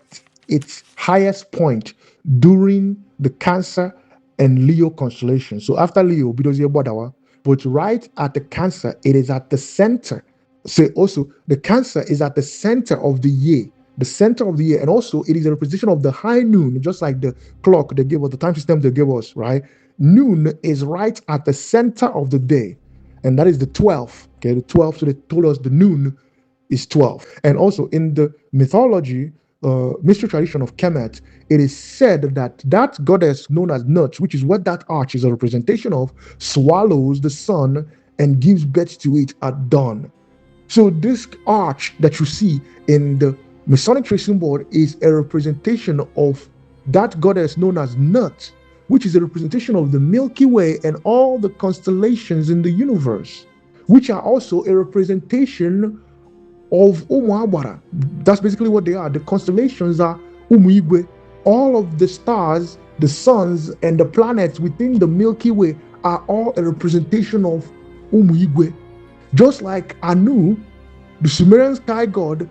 its highest point during the Cancer and Leo constellation. So after Leo, but right at the Cancer, it is at the center. So also the Cancer is at the center of the year. And also it is a representation of the high noon, just like the clock they gave us, the time system they gave us, right? Noon is right at the center of the day, and that is the 12th. Okay, the 12th. So they told us the noon is 12. And also in the mythology, mystery tradition of Kemet, it is said that that goddess known as Nut, which is what that arch is a representation of, swallows the sun and gives birth to it at dawn. So this arch that you see in the Masonic tracing board is a representation of that goddess known as Nut, which is a representation of the Milky Way and all the constellations in the universe, which are also a representation of Umuabara. That's basically what they are. The constellations are Umuigwe. All of the stars, the suns, and the planets within the Milky Way are all a representation of Umuigwe. Just like Anu, the Sumerian sky god,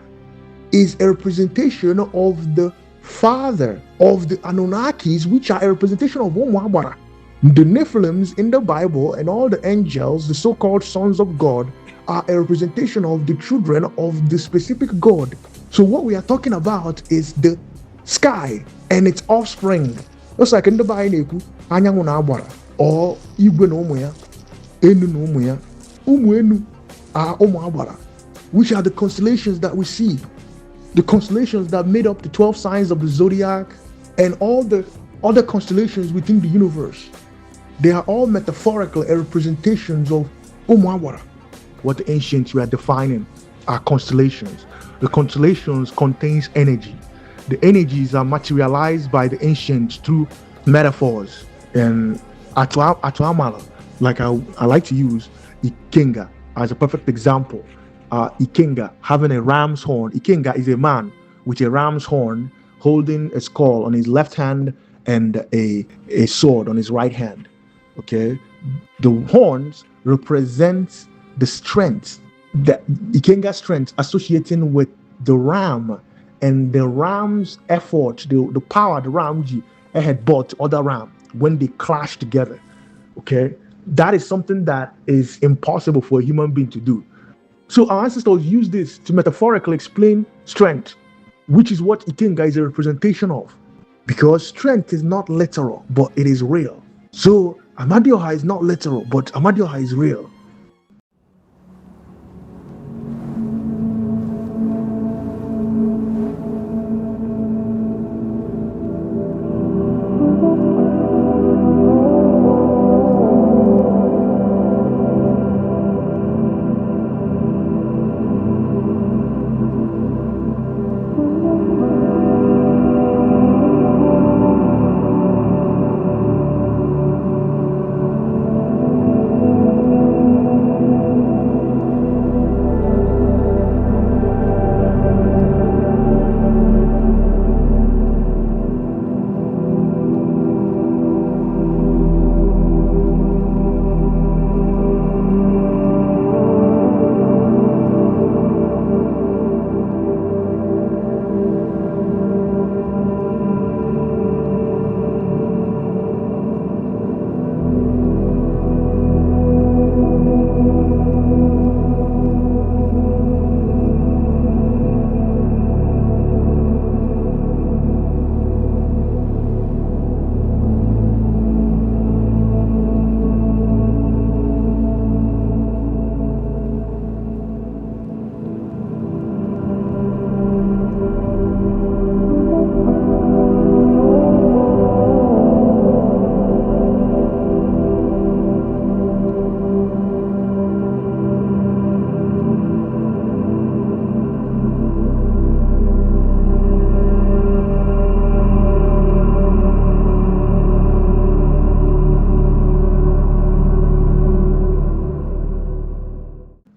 is a representation of the father of the Anunnakis, which are a representation of Umuabara. The Nephilims in the Bible and all the angels, the so-called sons of God, are a representation of the children of the specific God. So what we are talking about is the sky and its offspring. Just like in the Bible, Anyanwu na Agbara, or Igwe na ụmụ ya, Enu na ụmụ ya. Ụmụ Enu are ụmụ Agbara, which are the constellations that we see. The constellations that made up the 12 signs of the zodiac and all the other constellations within the universe. They are all metaphorical representations of Umuawara. What the ancients were defining are constellations. The constellations contains energy. The energies are materialized by the ancients through metaphors. And Atuamala, like I like to use Ikenga as a perfect example. Ikenga having a ram's horn. Ikenga is a man with a ram's horn holding a skull on his left hand and a sword on his right hand. Okay, the horns represent the strength, the Ikenga strength associating with the ram and the ram's effort, the power the ram had brought to other ram when they clash together. Okay, that is something that is impossible for a human being to do. So our ancestors used this to metaphorically explain strength, which is what Ikenga is a representation of. Because strength is not literal, but it is real. So Amadioha is not literal, but Amadioha is real.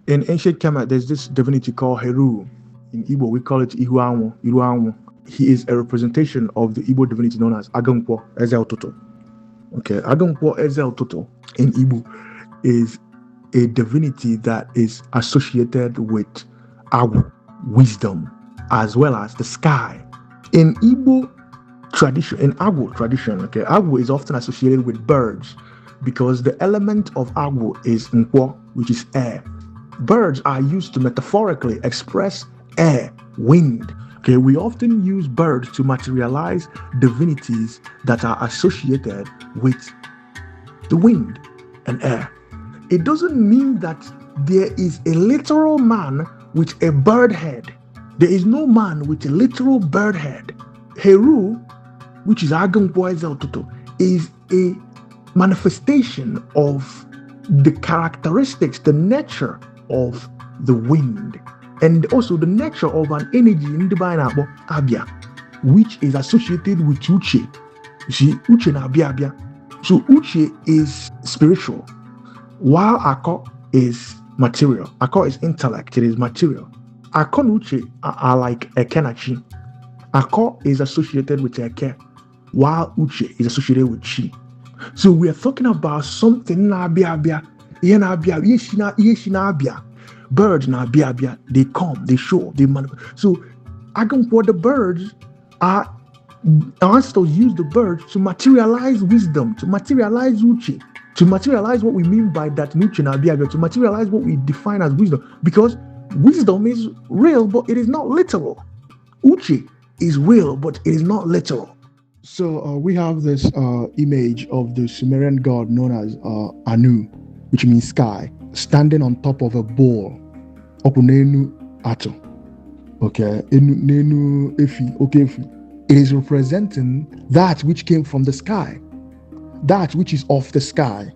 In ancient Kemet, there's this divinity called Heru. In Igbo, we call it Iruanwu. He is a representation of the Igbo divinity known as Nkwo Eze Ụtụtụ. Okay, Nkwo Eze Ụtụtụ in Igbo is a divinity that is associated with Agwu, wisdom, as well as the sky. In Igbo tradition, in Agwu tradition, okay, Agwu is often associated with birds because the element of Agwu is Nkwo, which is air. Birds are used to metaphorically express air, wind. Okay, we often use birds to materialize divinities that are associated with the wind and air. It doesn't mean that there is a literal man with a bird head. There is no man with a literal bird head. Heru, which is Nkwo Eze Ụtụtụ, is a manifestation of the characteristics, the nature of the wind, and also the nature of an energy in the Bible, Abia, which is associated with Uche. You see, Uche na Abia. So Uche is spiritual, while Ako is material. Ako is intellect, it is material. Ako and Uche are like Ekenachi. Ako is associated with Eke, while Uche is associated with Chi. So we are talking about something na Abia. Birds na Abia. They come, they show, they manifest. So what the birds are, ancestors use the birds to materialize wisdom, to materialize Uche, to materialize what we mean by that Uche na Abia, to materialize what we define as wisdom. Because wisdom is real, but it is not literal. Uche is real, but it is not literal. So we have this image of the Sumerian god known as Anu, which means sky, standing on top of a bowl. Okunenu Ato. Okay. Nenu Efi. Okay. It is representing that which came from the sky, that which is of the sky.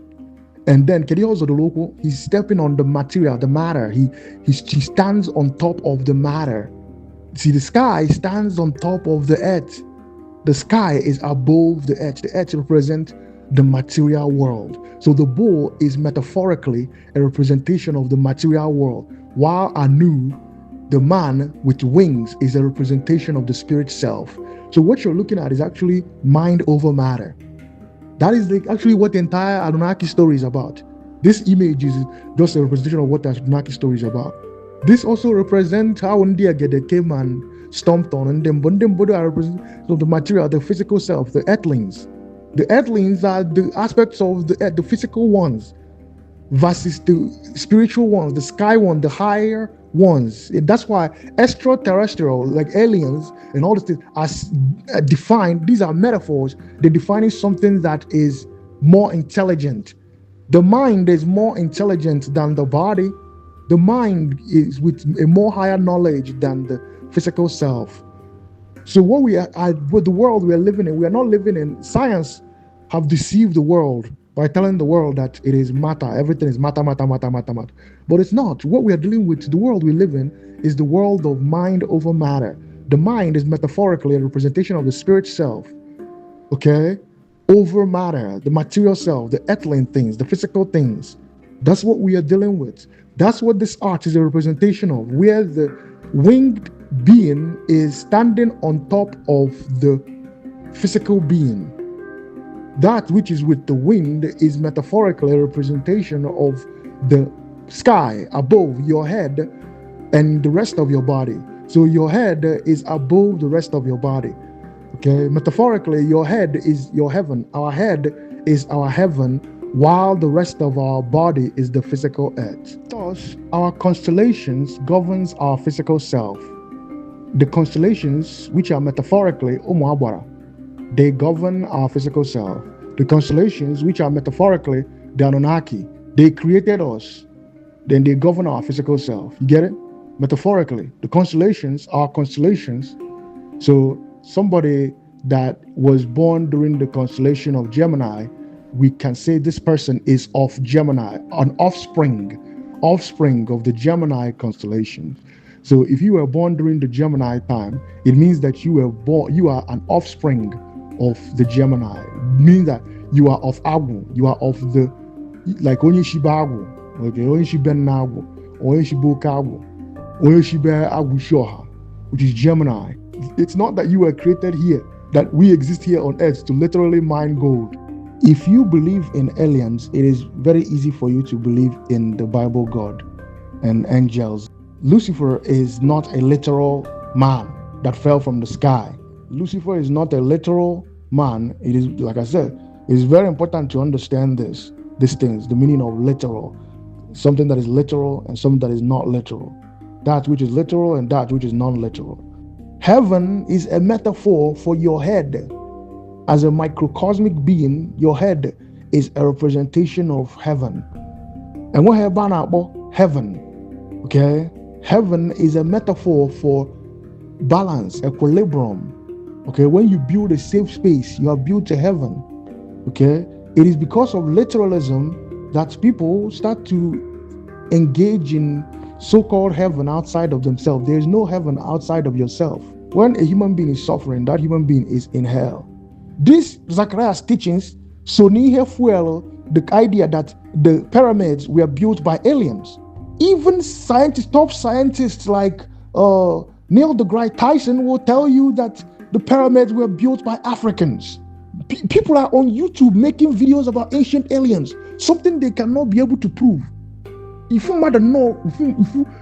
And then Kedi the local, he's stepping on the material, the matter. He stands on top of the matter. See, the sky stands on top of the earth. The sky is above the earth. The earth represents the material world. So the bowl is metaphorically a representation of the material world, while Anu, the man with wings, is a representation of the spirit self. So what you're looking at is actually mind over matter. That is actually what the entire Anunnaki story is about. This image is just a representation of what the Anunnaki story is about. This also represents how Ndi Agede came and stomped on, and then Bundem are representations of the material, the physical self, the earthlings. The earthlings are the aspects of the physical ones versus the spiritual ones, the sky one, the higher ones. And that's why extraterrestrial, like aliens and all these things, are defined. These are metaphors. They're defining something that is more intelligent. The mind is more intelligent than the body. The mind is with a more higher knowledge than the physical self. So what with the world we are living in, we are not living in. Science have deceived the world by telling the world that it is matter, everything is matter. But it's not. What we are dealing with, the world we live in, is the world of mind over matter. The mind is metaphorically a representation of the spirit self, okay, over matter, the material self, the earthling things, the physical things. That's what we are dealing with. That's what this art is a representation of, where the winged being is standing on top of the physical being. That which is with the wind is metaphorically a representation of the sky above your head and the rest of your body. So your head is above the rest of your body. Okay, metaphorically, your head is your heaven. Our head is our heaven, while the rest of our body is the physical earth. Thus, our constellations governs our physical self. The constellations, which are metaphorically Umuabara, they govern our physical self. The constellations, which are metaphorically the Anunnaki, they created us. Then they govern our physical self. You get it? Metaphorically, the constellations are constellations. So somebody that was born during the constellation of Gemini, we can say this person is of Gemini, an offspring of the Gemini constellation. So if you were born during the Gemini time, it means that you are an offspring of the Gemini. It means that you are of Agwu, you are of the, like Onyeshiba Agwu, okay, Onyeshiba Agwu, Onyeshiba Agwu, Onyeshiba Agwu Shoha, which is Gemini. It's not that you were created here, that we exist here on earth to literally mine gold. If you believe in aliens, it is very easy for you to believe in the Bible God and angels. Lucifer is not a literal man that fell from the sky. Lucifer is not a literal man. It is, like I said, it is very important to understand these things, the meaning of literal, something that is literal and something that is not literal, that which is literal and that which is non-literal. Heaven is a metaphor for your head. As a microcosmic being, your head is a representation of heaven. And what about heaven? Okay? Heaven is a metaphor for balance, equilibrium. Okay? When you build a safe space, you have built a heaven. Okay? It is because of literalism that people start to engage in so-called heaven outside of themselves. There is no heaven outside of yourself. When a human being is suffering, that human being is in hell. This Zachariah's teachings, so near fuel the idea that the pyramids were built by aliens. Even scientists, top scientists like Neil deGrasse Tyson will tell you that the pyramids were built by Africans. People are on YouTube making videos about ancient aliens, something they cannot be able to prove. If you matter know,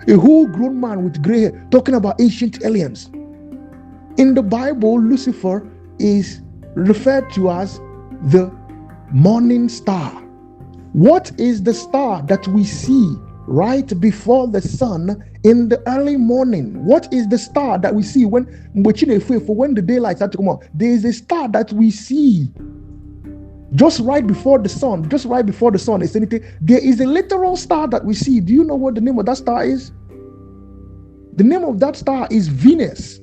a whole grown man with gray hair talking about ancient aliens. In the Bible, Lucifer is referred to as the morning star. What is the star that we see right before the sun in the early morning? What is the star that we see when the daylight starts to come on? There is a star that we see just right before the sun. Just right before the sun is anything. There is a literal star that we see. Do you know what the name of that star is? The name of that star is Venus.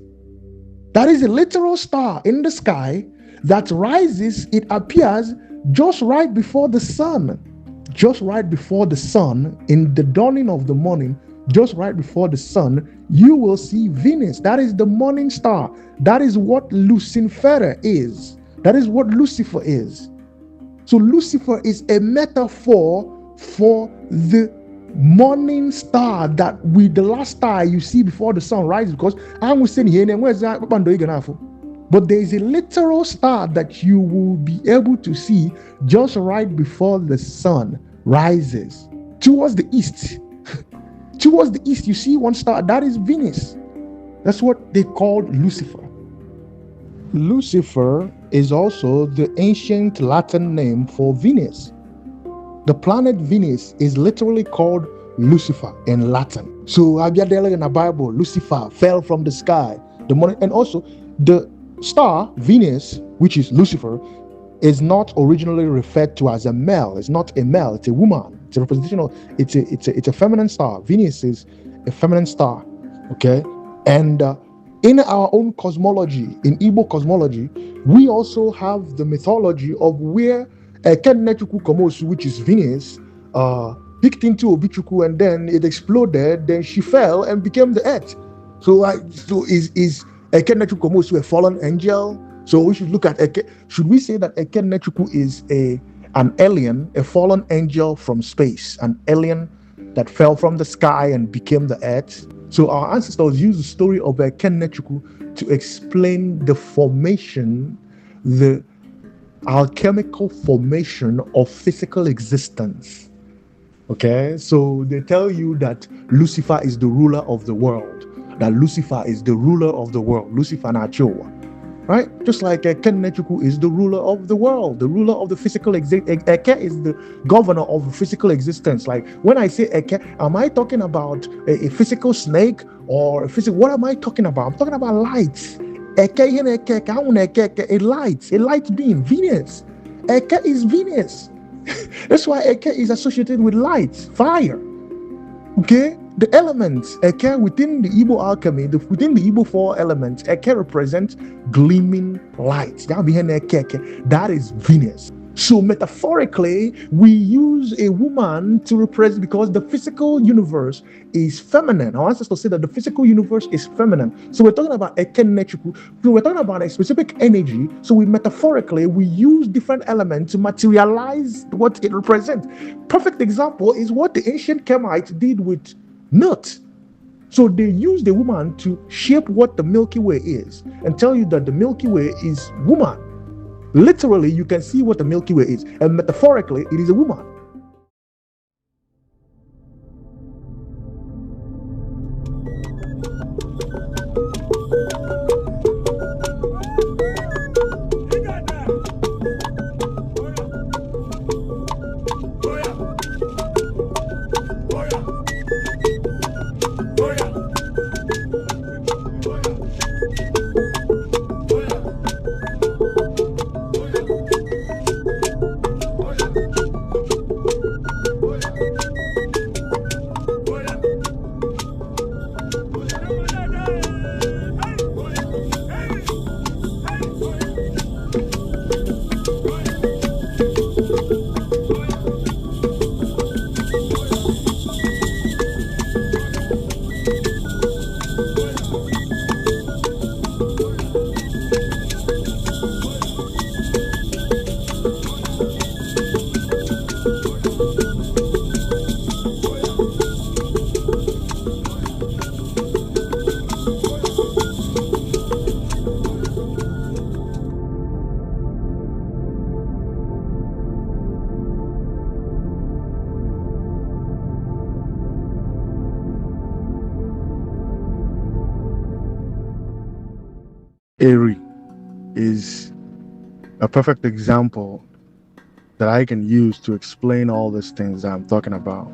That is a literal star in the sky that rises. It appears just right before the sun. Just right before the sun, in the dawning of the morning, just right before the sun, you will see Venus. That is the morning star. That is what Lucifer is. That is what Lucifer is. So Lucifer is a metaphor for the morning star, that with the last star you see before the sun rises. Because I'm saying here, but there is a literal star that you will be able to see just right before the sun rises. Towards the east. Towards the east, you see one star. That is Venus. That's what they called Lucifer. Lucifer is also the ancient Latin name for Venus. The planet Venus is literally called Lucifer in Latin. So in the Bible, Lucifer fell from the sky. And also the star Venus, which is Lucifer, is not originally referred to as a male. It's not a male, it's a woman. It's a representation of it's a feminine star. Venus is a feminine star. Okay? And in our own cosmology, in Igbo cosmology, we also have the mythology of where Ekennechuku Komosu, which is Venus, picked into Obichuku, and then it exploded, then she fell and became the earth. So is Ekennechuku Komosu a fallen angel? So we should look at should we say that Ekennechuku is an alien, a fallen angel from space, an alien that fell from the sky and became the earth? So our ancestors used the story of Ekennechuku to explain the formation, the alchemical formation of physical existence. Okay, so they tell you that Lucifer is the ruler of the world, that Lucifer is the ruler of the world, Lucifer Nachowa. Right? Just like Ekennechuku is the ruler of the world, the ruler of the physical existence. Eke is the governor of physical existence. Like when I say Eke, am I talking about a physical snake or a physical? What am I talking about? I'm talking about lights. A light being, Venus. Eke is Venus. That's why Eke is associated with light, fire. Okay? The elements, Eke, within the Igbo alchemy, within the Igbo four elements, Eke represents gleaming light. That is Venus. So metaphorically, we use a woman to represent, because the physical universe is feminine. Our ancestors say that the physical universe is feminine. So we're talking about Ekennechuku. So we're talking about a specific energy. So we use different elements to materialize what it represents. Perfect example is what the ancient Kemites did with milk. So they use the woman to shape what the Milky Way is and tell you that the Milky Way is woman. Literally, you can see what the Milky Way is, and metaphorically, it is a woman. Eri is a perfect example that I can use to explain all these things that I'm talking about.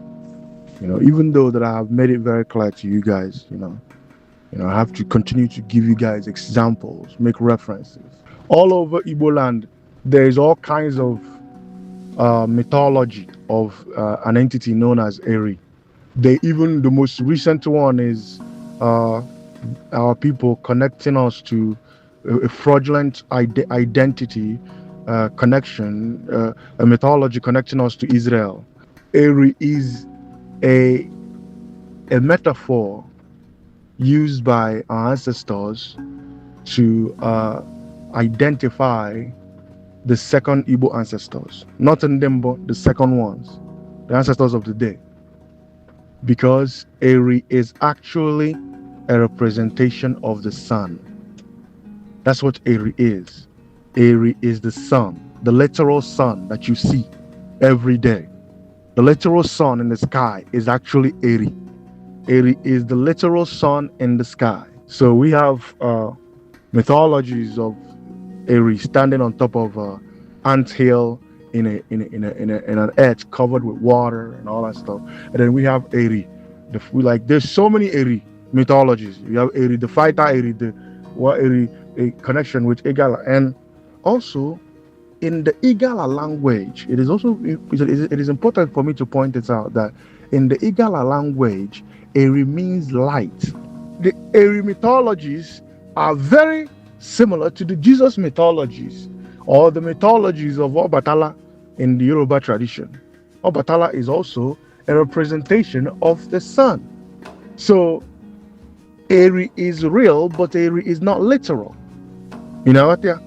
Even though that I have made it very clear to you guys, I have to continue to give you guys examples, make references. All over Igboland, there is all kinds of mythology of an entity known as Eri. The most recent one is our people connecting us to a fraudulent identity connection, a mythology connecting us to Israel. Eri is a metaphor used by our ancestors to identify the second Igbo ancestors, not in them, but the second ones, the ancestors of the day. Because Eri is actually a representation of the sun. That's what Eri is. Eri is the sun, the literal sun that you see every day. The literal sun in the sky is actually Eri. Eri is the literal sun in the sky. So we have mythologies of Eri standing on top of ant hill in an earth covered with water and all that stuff. And then we have Eri. There's so many Eri mythologies. You have Eri the fighter, Eri a connection with Igala, and also in the Igala language, it is important for me to point this out that in the Igala language, Eri means light. The Eri mythologies are very similar to the Jesus mythologies or the mythologies of Obatala in the Yoruba tradition. Obatala is also a representation of the sun. So Eri is real, but Eri is not literal. You know what? Yeah,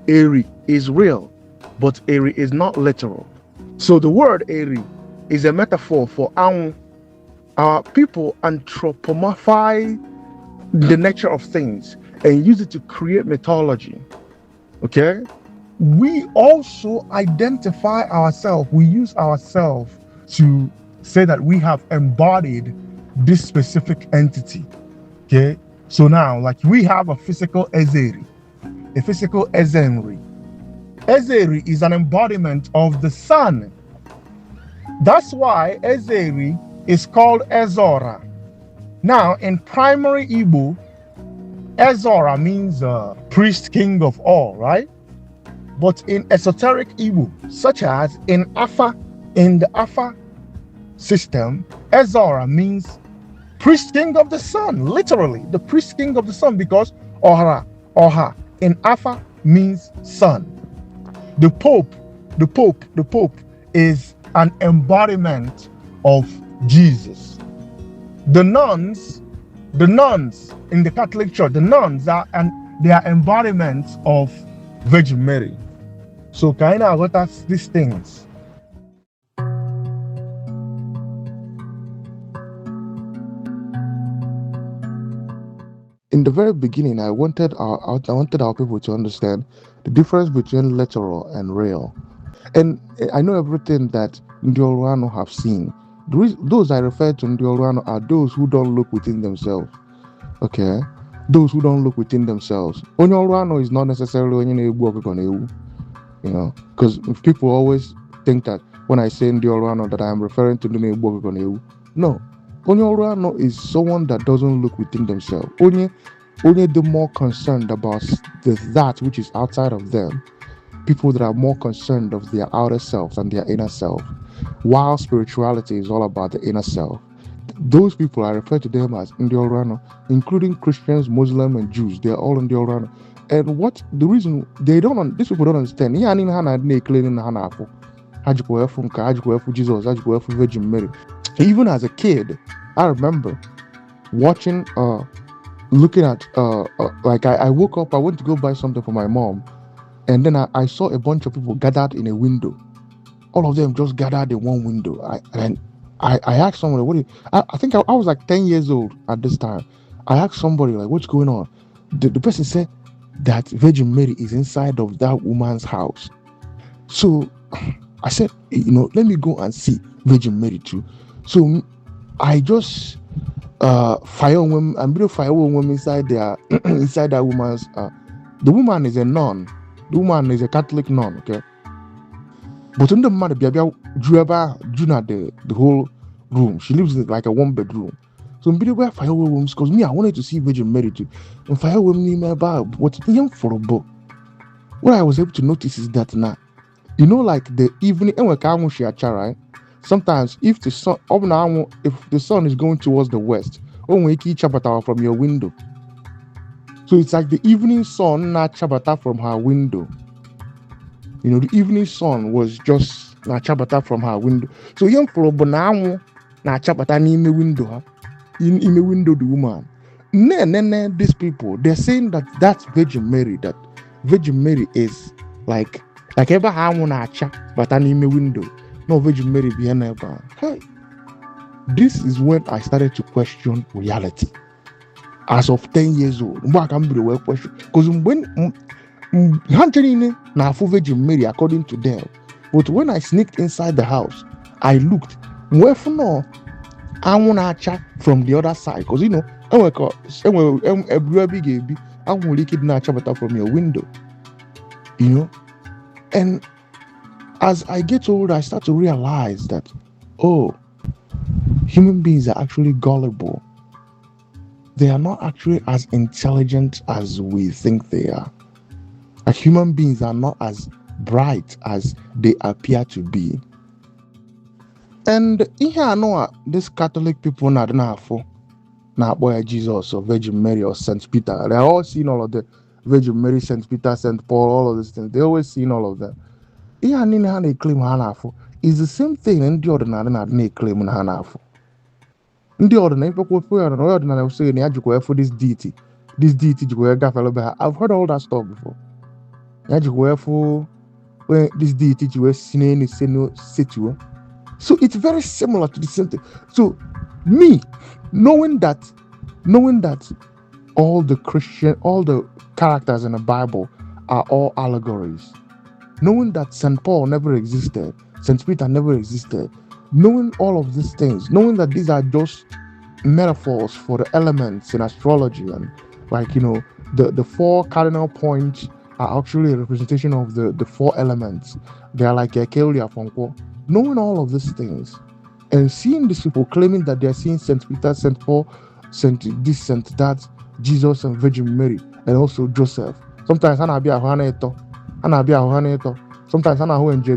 Eri is real, but Eri is not literal. So the word Eri is a metaphor for our people anthropomorphize the nature of things and use it to create mythology. Okay? We also identify ourselves. We use ourselves to say that we have embodied this specific entity. Okay? So now, like, we have a physical Ezeri, a physical Ezenri. Ezeri is an embodiment of the sun. That's why Ezeri is called Ose Ora. Now, in primary Igbo, Ose Ora means priest king of all, right? But in esoteric Igbo, such as in the Afa system, Ose Ora means priest king of the sun, literally, the priest king of the sun, because Oha in Afa means sun. The Pope is an embodiment of Jesus. The nuns in the Catholic Church, they are embodiments of Virgin Mary. So kind of what are these things? In the very beginning, I wanted our people to understand the difference between literal and real. And I know everything that Ndi Ushi Aka have seen. Those I refer to Ndi Ushi Aka are those who don't look within themselves. Okay? Those who don't look within themselves. Onye Ushi Aka is not necessarily onye na-egbu ọkụkọ na-ewu. Because people always think that when I say Ndi Ushi Aka that I am referring to the na-egbu ọkụkọ na-ewu. No. Onye Ushi Aka is someone that doesn't look within themselves. Only the more concerned about that which is outside of them. People that are more concerned of their outer self than their inner self. While spirituality is all about the inner self. Those people, I refer to them as Ndi Ushi Aka, including Christians, Muslims, and Jews. They are all Ndi Ushi Aka. And what the reason these people don't understand. Jesus, Virgin Mary. Even as a kid, I remember watching, looking at, I woke up, I went to go buy something for my mom, and then I saw a bunch of people gathered in a window. All of them just gathered in one window. I asked somebody, I think I was like 10 years old at this time. I asked somebody, like, what's going on? The person said that Virgin Mary is inside of that woman's house. So I said, let me go and see Virgin Mary too. So I just fire women inside that woman's The woman is a nun. The woman is a Catholic nun, okay? But in the man, the whole room. She lives in like a 1-bedroom. So I'm where fire rooms because me, I wanted to see Virgin Mary too. And fire women about what for a book. What I was able to notice is that now, you know, like the evening, right? Sometimes if the sun is going towards the west, from your window. So it's like the evening sun na chabata from her window. You know, the evening sun was just na chabata from her window. So young for bonamu na chabata ni me window, in the window the woman. These people, they're saying that that's Virgin Mary is like ever na cha but in the window. No Virgin Mary be ever. Hey, this is when I started to question reality. As of 10 years old, because when na full Virgin Mary according to them, but when I sneaked inside the house, I looked where from from the other side, because you know from your window, you know. And as I get older, I start to realize that human beings are actually gullible. They are not actually as intelligent as we think they are. Like human beings are not as bright as they appear to be. And here I know these Catholic people not for boy Jesus or Virgin Mary or Saint Peter. They're all seeing all of the Virgin Mary, Saint Peter, Saint Paul, all of these things. They always seen all of them. Here they claim Hanafo is the same thing in the ordinary claim Hanafo. Ndị ordinary people ordinary say for this deity I've heard all that stuff before. For this deity so it's very similar to the same thing. So me knowing that all the characters in the Bible are all allegories, knowing that St. Paul never existed, St. Peter never existed, knowing all of these things, knowing that these are just metaphors for the elements in astrology, and like, you know, the 4 cardinal points are actually a representation of the 4 elements. They are like Ete Ora from Nkwo. Knowing all of these things and seeing these people claiming that they are seeing St. Peter, St. Paul, St. this, St. that, Jesus and Virgin Mary, and also Joseph. Sometimes sometimes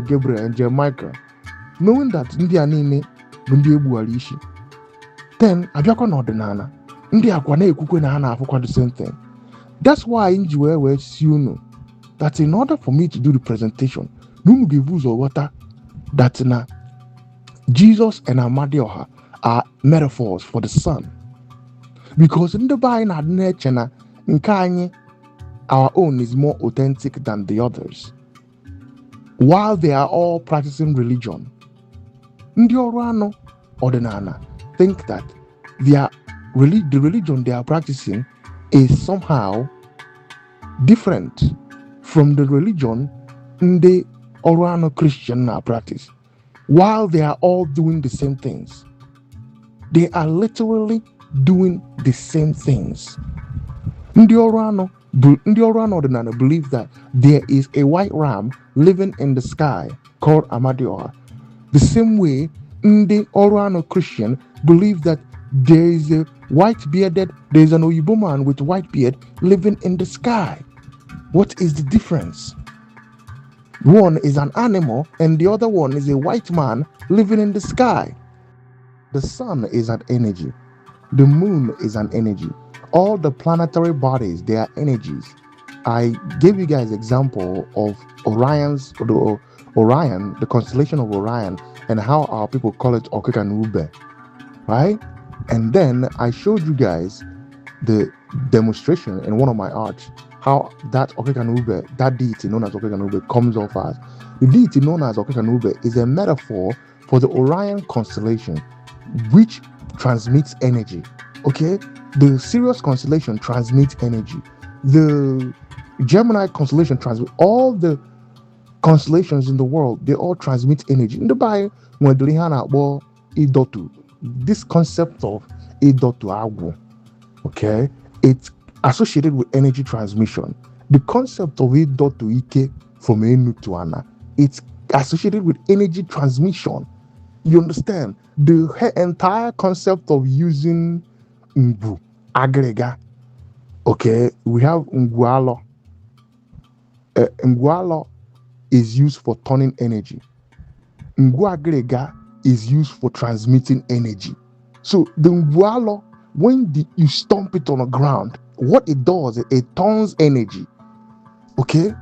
Gabriel and Michael. Knowing that Ndi Anine Ndi Ebu then Abiako no Denana Ndi Akwane Kukwe na Hana for the same thing. That's why in Jue you know that in order for me to do the presentation, no give or water that na Jesus and Ete-oha are metaphors for the sun. Because in the Bible nature our own is more authentic than the others. While they are all practicing religion, Ndi Orano Ordinana think that the religion they are practicing is somehow different from the religion Ndi Orano Christian practice. While they are all doing the same things, they are literally doing the same things. Ndi Orano Ordinana believe that there is a white ram living in the sky called Ete-oha. The same way Ndi Orano Christian believe that there is a there is an Oyibo man with white beard living in the sky. What is the difference? One is an animal and the other one is a white man living in the sky. The sun is an energy. The moon is an energy. All the planetary bodies, they are energies. I gave you guys example of Orion, the constellation of Orion, and how our people call it Okeke, right? And then I showed you guys the demonstration in one of my arts, how that Okeke, that deity known as Okeke, comes off as. The deity known as Okeke is a metaphor for the Orion constellation, which transmits energy. Okay, the Sirius constellation transmits energy. The Gemini constellation transmits. All the constellations in the world, they all transmit energy. In the Bible, when the this concept of Ete Agwu, okay, it's associated with energy transmission. The concept of Edo to Ike from Enu to Ana, it's associated with energy transmission. You understand? The entire concept of using Ngwu, Agrega. Okay, we have Ngwalo. Ngwalo is used for turning energy. Ngwu Agrega is used for transmitting energy. So the Ngwalo, when you stomp it on the ground, what it does, it turns energy. Okay?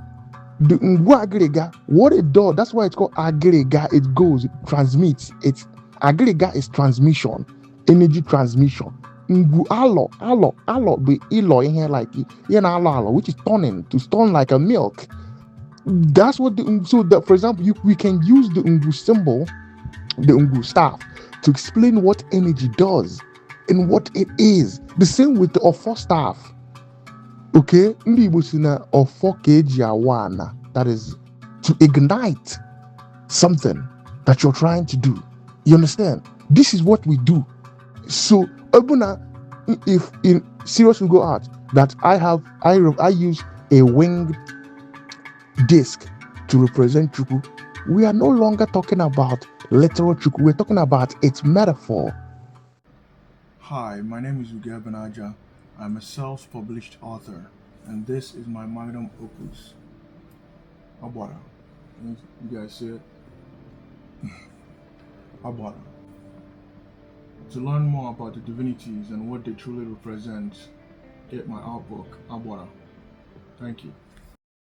The Ngwu Agrega, what it does, that's why it's called Agrega. It goes, it transmits. It's Agrega is transmission, energy transmission. Ngwu alo be ilo in here like alo, which is turning, to turn like a milk. That's what for example, we can use the Ngwu symbol, the Ngwu staff, to explain what energy does and what it is. The same with the Ofo staff. Okay, Ndi Igbo si na Ofo ka eji awa ana, that is to ignite something that you're trying to do. You understand? This is what we do. So, if in Sirius will go out that I use a winged disc to represent Chukwu, we are no longer talking about literal Chukwu, we're talking about its metaphor. Hi, my name is Ugoebenaja. I'm a self-published author, and this is my magnum opus, Abwara. You guys see it? Abwara. To learn more about the divinities and what they truly represent, get my art book, Abwara. Thank you.